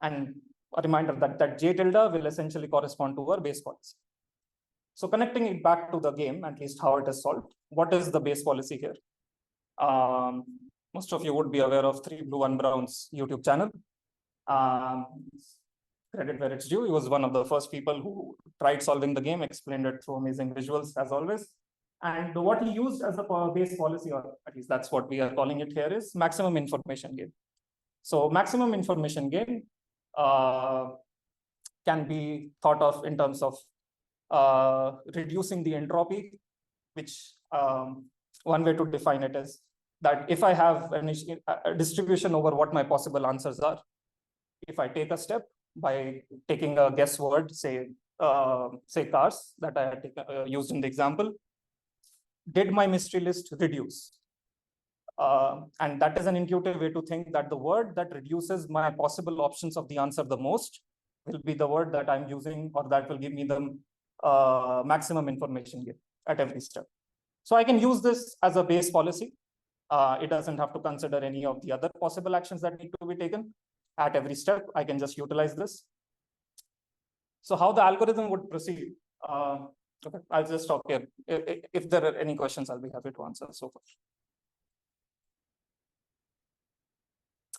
And a reminder that J tilde will essentially correspond to our base policy. So connecting it back to the game, at least how it is solved, what is the base policy here? Most of you would be aware of 3 Blue 1 Brown's YouTube channel. Credit where it's due. He was one of the first people who tried solving the game, explained it through amazing visuals as always. And what he used as a base policy, or at least that's what we are calling it here, is maximum information gain. So maximum information gain can be thought of in terms of reducing the entropy, which one way to define it is that if I have a distribution over what my possible answers are, if I take a step by taking a guess word, say cars that I had used in the example, did my mystery list reduce? And that is an intuitive way to think that the word that reduces my possible options of the answer the most will be the word that I'm using, or that will give me the maximum information gain at every step. So I can use this as a base policy. It doesn't have to consider any of the other possible actions that need to be taken. At every step, I can just utilize this. So how the algorithm would proceed? Okay, I'll just stop here. If there are any questions, I'll be happy to answer so far.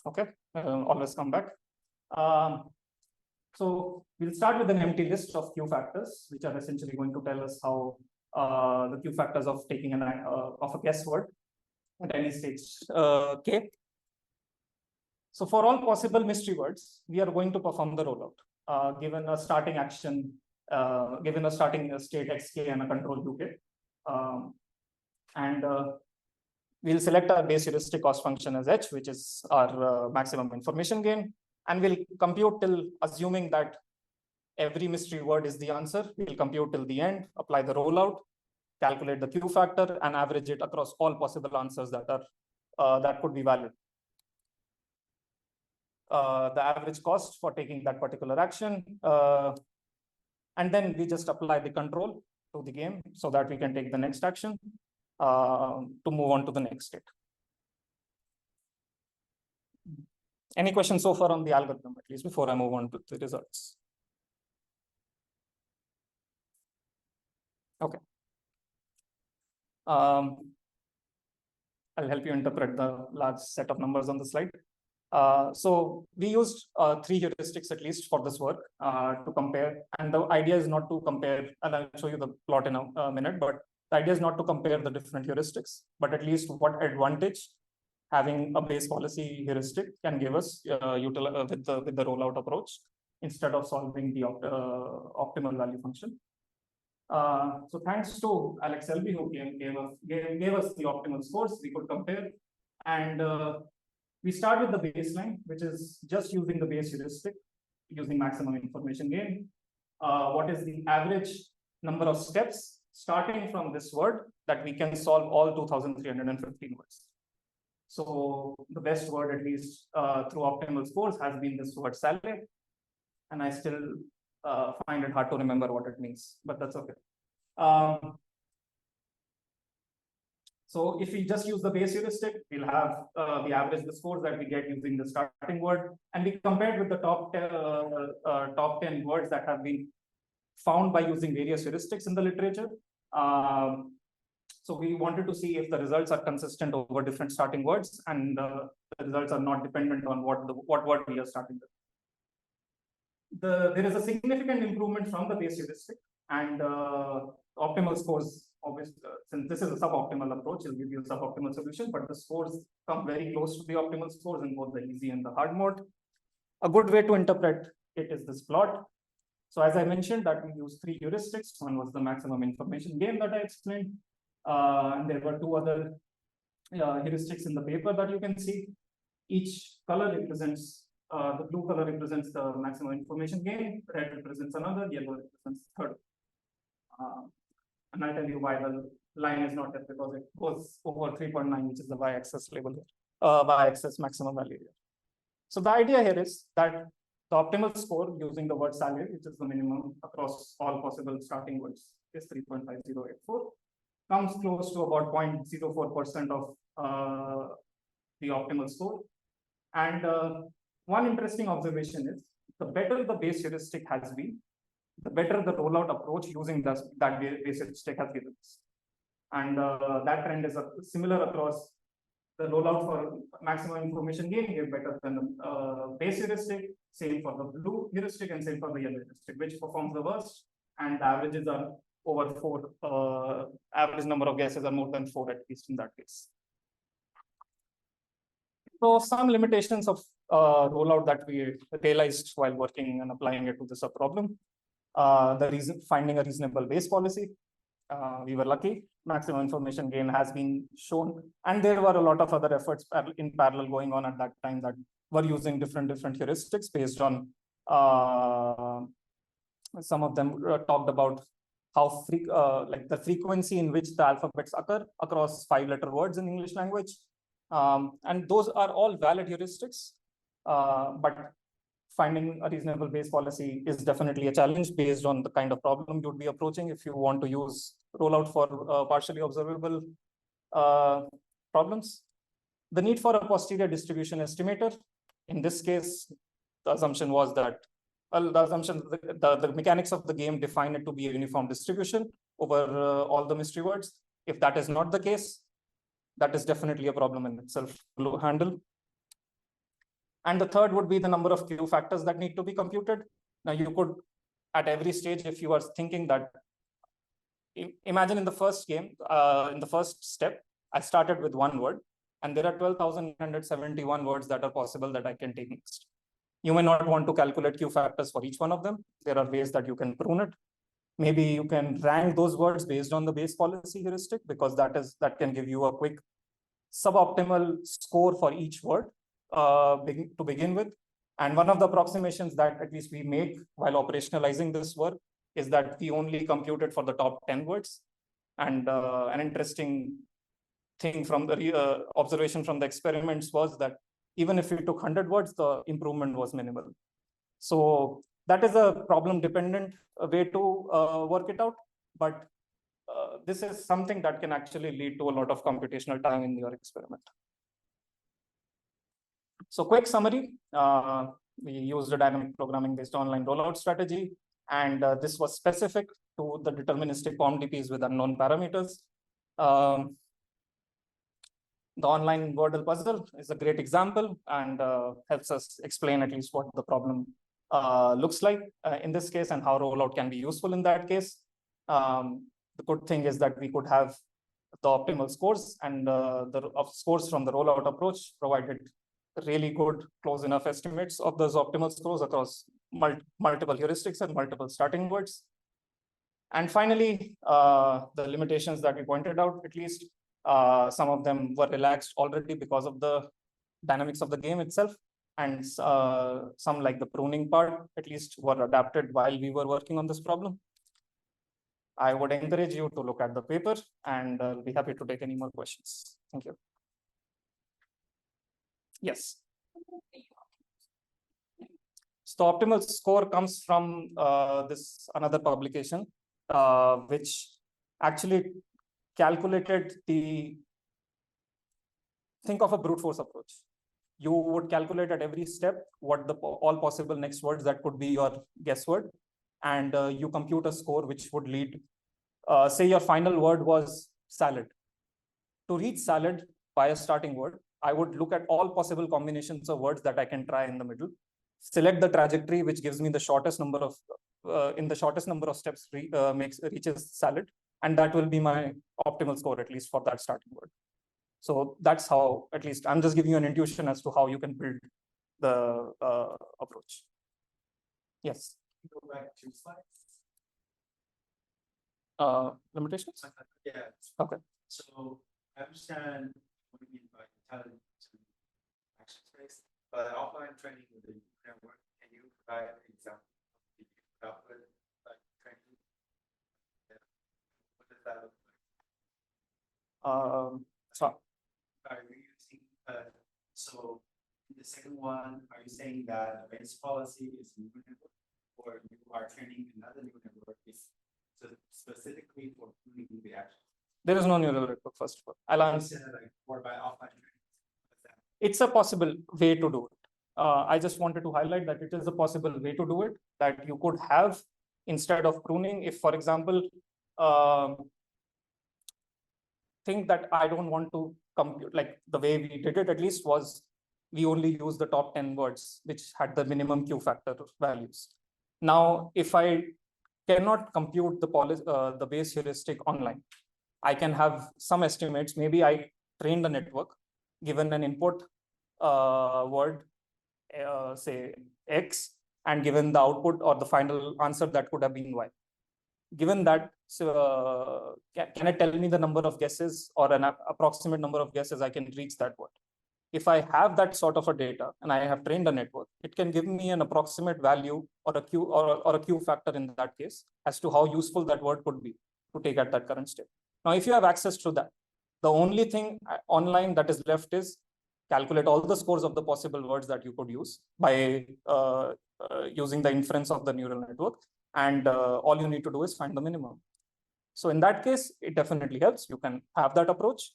Okay, always come back. So we'll start with an empty list of Q factors, which are essentially going to tell us how the Q factors of taking of a guess word at any stage K. So for all possible mystery words, we are going to perform the rollout, given a starting action, given a starting state xk and a control uk. And we'll select our base heuristic cost function as h, which is our maximum information gain. And we'll compute till, assuming that every mystery word is the answer, we'll compute till the end, apply the rollout, calculate the Q factor, and average it across all possible answers that are that could be valid. The average cost for taking that particular action, and then we just apply the control to the game so that we can take the next action to move on to the next state. Any questions so far on the algorithm, at least before I move on to the results? Okay. I'll help you interpret the large set of numbers on the slide. So we used 3 heuristics at least for this work to compare. And the idea is not to compare, and I'll show you the plot in a minute, but the idea is not to compare the different heuristics, but at least what advantage having a base policy heuristic can give us with the rollout approach instead of solving the optimal value function. So thanks to Alex Selby, who gave us the optimal scores, we could compare. And we start with the baseline, which is just using the base heuristic, using maximum information gain. What is the average number of steps starting from this word that we can solve all 2,315 words? So the best word, at least through optimal scores, has been this word salad. And I still find it hard to remember what it means, but that's okay. So if we just use the base heuristic, we'll have we average the scores that we get using the starting word, and we compared with the top 10 words that have been found by using various heuristics in the literature. So we wanted to see if the results are consistent over different starting words, and the results are not dependent on what word we are starting with. There is a significant improvement from the base heuristic, and optimal scores, obviously, since this is a suboptimal approach, it'll give you a suboptimal solution, but the scores come very close to the optimal scores in both the easy and the hard mode. A good way to interpret it is this plot. So as I mentioned, that we use 3 heuristics. One was the maximum information gain that I explained, and there were 2 other heuristics in the paper that you can see. Each color represents, the blue color represents the maximum information gain, red represents another, yellow represents third. And I'll tell you why the line is not there, because it goes over 3.9, which is the y-axis label here, y-axis maximum value here. So the idea here is that the optimal score using the word salad, which is the minimum across all possible starting words, is 3.5084, comes close to about 0.04% of the optimal score. And one interesting observation is the better the base heuristic has been, the better the rollout approach using that base heuristic has given us. And that trend is similar across the rollout for maximum information gain gave better than the base heuristic, same for the blue heuristic, and same for the yellow heuristic, which performs the worst, and the averages are over 4, average number of guesses are more than 4, at least in that case. So some limitations of rollout that we realized while working and applying it to this problem. Finding a reasonable base policy. We were lucky. Maximum information gain has been shown, and there were a lot of other efforts in parallel going on at that time that were using different heuristics based on some of them talked about how like the frequency in which the alphabets occur across 5-letter words in English language, and those are all valid heuristics, but finding a reasonable base policy is definitely a challenge based on the kind of problem you'd be approaching if you want to use rollout for partially observable problems. The need for a posterior distribution estimator. In this case, the assumption was that, well, the mechanics of the game define it to be a uniform distribution over all the mystery words. If that is not the case, that is definitely a problem in itself to handle. And the third would be the number of Q factors that need to be computed. Now you could, at every stage, if you are thinking that, imagine in the first game, in the first step, I started with 1 word, and there are 12,971 words that are possible that I can take next. You may not want to calculate Q factors for each one of them. There are ways that you can prune it. Maybe you can rank those words based on the base policy heuristic, because that can give you a quick suboptimal score for each word to begin with. And one of the approximations that at least we make while operationalizing this work is that we only computed for the top 10 words. And an interesting thing from the observation from the experiments was that even if we took 100 words, the improvement was minimal. So that is a problem-dependent way to work it out. But this is something that can actually lead to a lot of computational time in your experiment. So quick summary, we used a dynamic programming-based online rollout strategy, and this was specific to the deterministic POMDPs with unknown parameters. The online Wordle puzzle is a great example and helps us explain at least what the problem looks like in this case and how rollout can be useful in that case. The good thing is that we could have the optimal scores, and the scores from the rollout approach provided really good close enough estimates of those optimal scores across multiple heuristics and multiple starting words. And finally, the limitations that we pointed out, at least some of them were relaxed already because of the dynamics of the game itself. And some, like the pruning part, at least were adapted while we were working on this problem. I would encourage you to look at the paper, and I'll be happy to take any more questions. Thank you. Yes. So the optimal score comes from this another publication, which actually calculated think of a brute force approach. You would calculate at every step what all possible next words that could be your guess word, and you compute a score which would lead, say your final word was salad. To reach salad by a starting word, I would look at all possible combinations of words that I can try in the middle, select the trajectory which gives me the shortest number of steps reaches salad, and that will be my optimal score, at least for that starting word. So that's how, at least I'm just giving you an intuition as to how you can build the approach. Yes. Go back 2 slides. Limitations? Yeah. Okay. So I understand what you mean by intelligent action space, but offline training with the network, can you provide an example of the output like training? Yeah. What does that look like? So Are you using so in the second one, are you saying that the base policy is neural network, or you are training another neural network is so specifically for tuning the action? there is no neural network, first of all. I'll answer. Like, or by offline training. It's a possible way to do it. I just wanted to highlight that it is a possible way to do it, that you could have, instead of pruning, if, for example, think that I don't want to compute, like the way we did it at least was, we only use the top 10 words, which had the minimum Q factor values. Now, if I cannot compute the base heuristic online, I can have some estimates. Maybe I trained a network, given an input word, say X, and given the output or the final answer that could have been Y. Given that, so can it tell me the number of guesses or an approximate number of guesses I can reach that word? If I have that sort of a data and I have trained a network, it can give me an approximate value or a Q or a Q factor in that case as to how useful that word could be to take at that current state. Now, if you have access to that, the only thing online that is left is calculate all the scores of the possible words that you could use by using the inference of the neural network. And all you need to do is find the minimum. So in that case, it definitely helps. You can have that approach.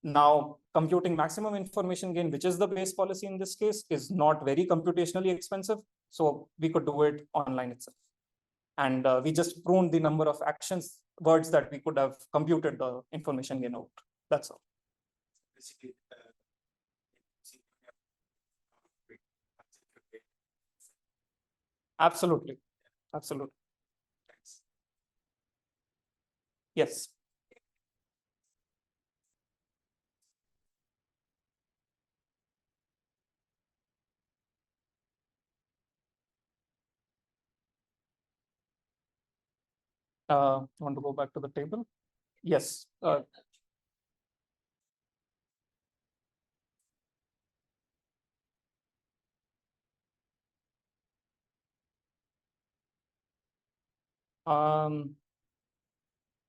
Now, computing maximum information gain, which is the base policy in this case, is not very computationally expensive. So we could do it online itself. And we just pruned the number of actions, words that we could have computed the information gain out. That's all. Absolutely. Absolutely. Yes. Want to go back to the table? Yes. Well,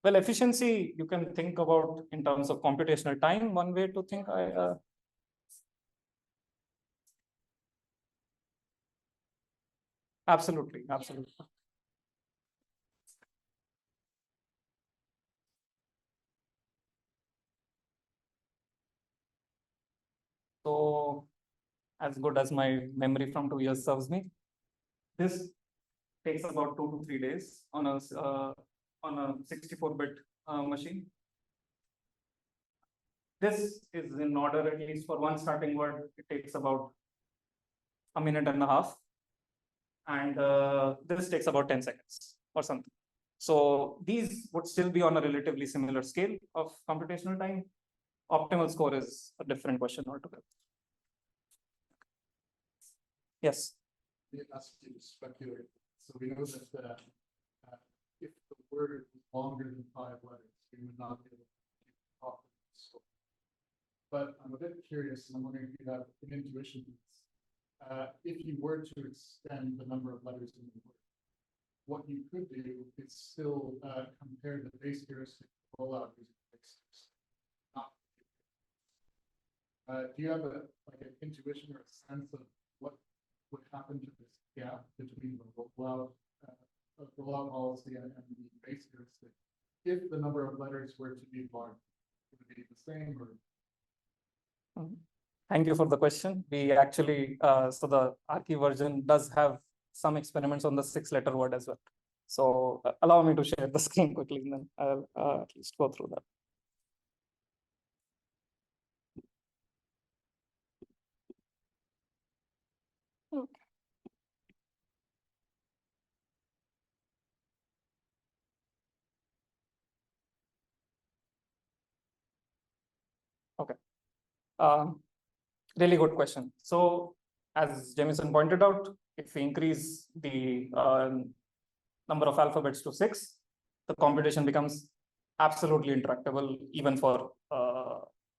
efficiency, you can think about in terms of computational time. One way to think, absolutely, absolutely. So, as good as my memory from 2 years serves me, this takes about 2 to 3 days on a 64-bit machine. This is in order, at least for one starting word, it takes about a minute and a half. And this takes about 10 seconds or something. So these would still be on a relatively similar scale of computational time. Optimal score is a different question altogether. Yes. It has to speculate. So we know that if the word is longer than 5 letters, we would not be able to keep optimal score. But I'm a bit curious, and I'm wondering if you have an intuition. If you were to extend the number of letters in the word, what you could do is still compare the base heuristic rollout using fixed. Do you have an intuition or a sense of what would happen to this gap between the rollout policy and the base heuristic if the number of letters were to be large? Would it be the same or? Thank you for the question. We actually, so the arXiv version does have some experiments on the 6-letter word as well. So allow me to share the screen quickly, and then I'll at least go through that. Okay. Okay. Really good question. So as Jamison pointed out, if we increase the number of alphabets to 6, the computation becomes absolutely intractable, even for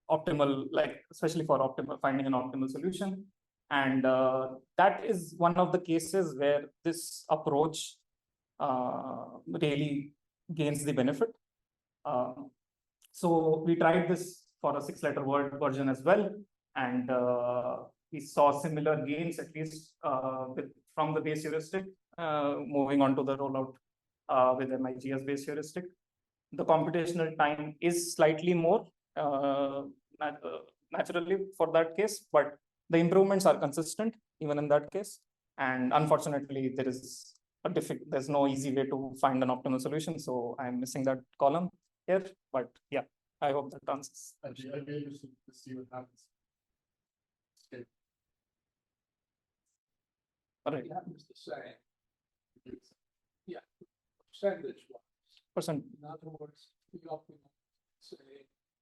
optimal, like especially for optimal finding an optimal solution. And that is one of the cases where this approach really gains the benefit. So we tried this for a 6-letter word version as well, and we saw similar gains, at least from the base heuristic, moving on to the rollout with MIGS base heuristic. The computational time is slightly more naturally for that case, but the improvements are consistent even in that case. And unfortunately, there's no easy way to find an optimal solution. So I'm missing that column here, but yeah, I hope that answers. I'd be interested to see what happens. Okay. All right. It happens the same. Yeah, percentage-wise. Percent. In other words, the optimum, say,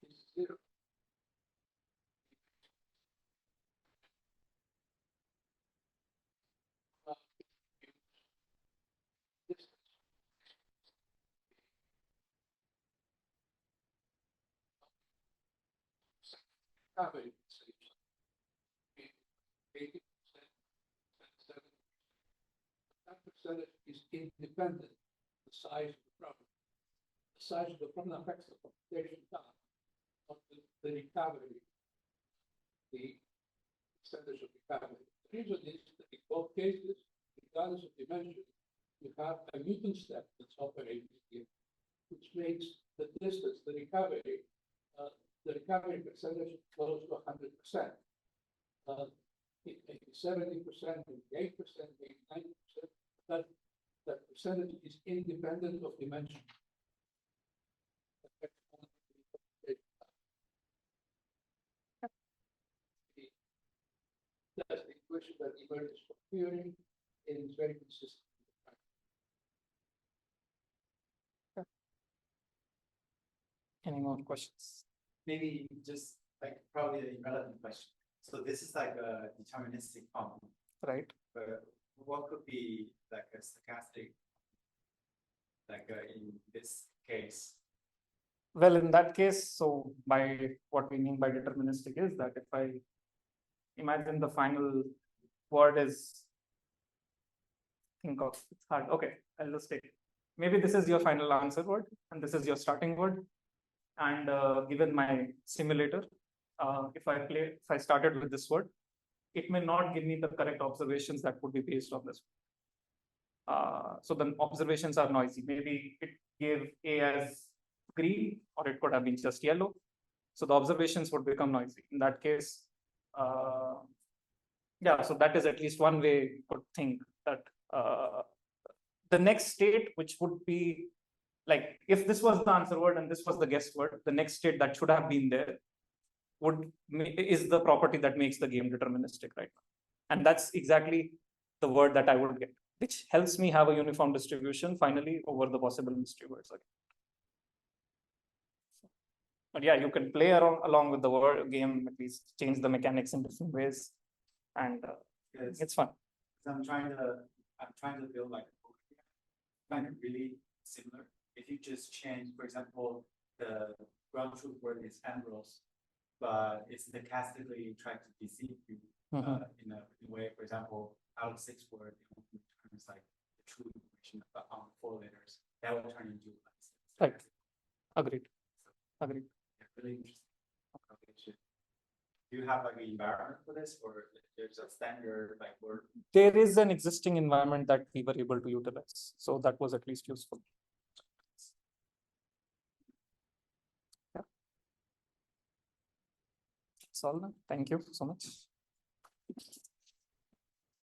is 0. Cavity, 80%, 70%. That percentage is independent of the size of the problem. The size of the problem affects the computation time of the recovery, the percentage of recovery. The reason is that in both cases, regardless of dimension, you have a Newton step that's operating here, which makes the distance, the recovery percentage close to 100%. It may be 70%, maybe 8%, maybe 90%. That percentage is independent of dimension. That's the equation that emerges from theory, and it's very consistent. Any more questions? Maybe just like probably a relevant question. So this is like a deterministic problem, Right. but what could be like a stochastic, like in this case? Well, in that case, so by what we mean by deterministic is that if I imagine the final word is, think of, it's hard. Okay, I'll just take it. Maybe this is your final answer word, and this is your starting word. And given my simulator, if I started with this word, it may not give me the correct observations that would be based on this. So the observations are noisy. Maybe it gave A as green, or it could have been just yellow. So the observations would become noisy. In that case, yeah, so that is at least one way you could think that the next state, which would be like, if this was the answer word and this was the guess word, the next state that should have been there is the property that makes the game deterministic right now. And that's exactly the word that I would get, which helps me have a uniform distribution finally over the possible mystery words. Okay. But yeah, you can play along with the word game, at least change the mechanics in different ways, and it's fun. I'm trying to build like kind of really similar. If you just change, for example, the ground truth word is ambrose, but it's stochastically trying to deceive you in a way. For example, out of 6 words, it returns like the true information on 4 letters. That will turn into like Right. Agreed. Agreed. Yeah, really interesting. do you have like an environment for this, or there's a standard like word? There is an existing environment that we were able to utilize, so that was at least useful. Yeah. That's all. Thank you so much.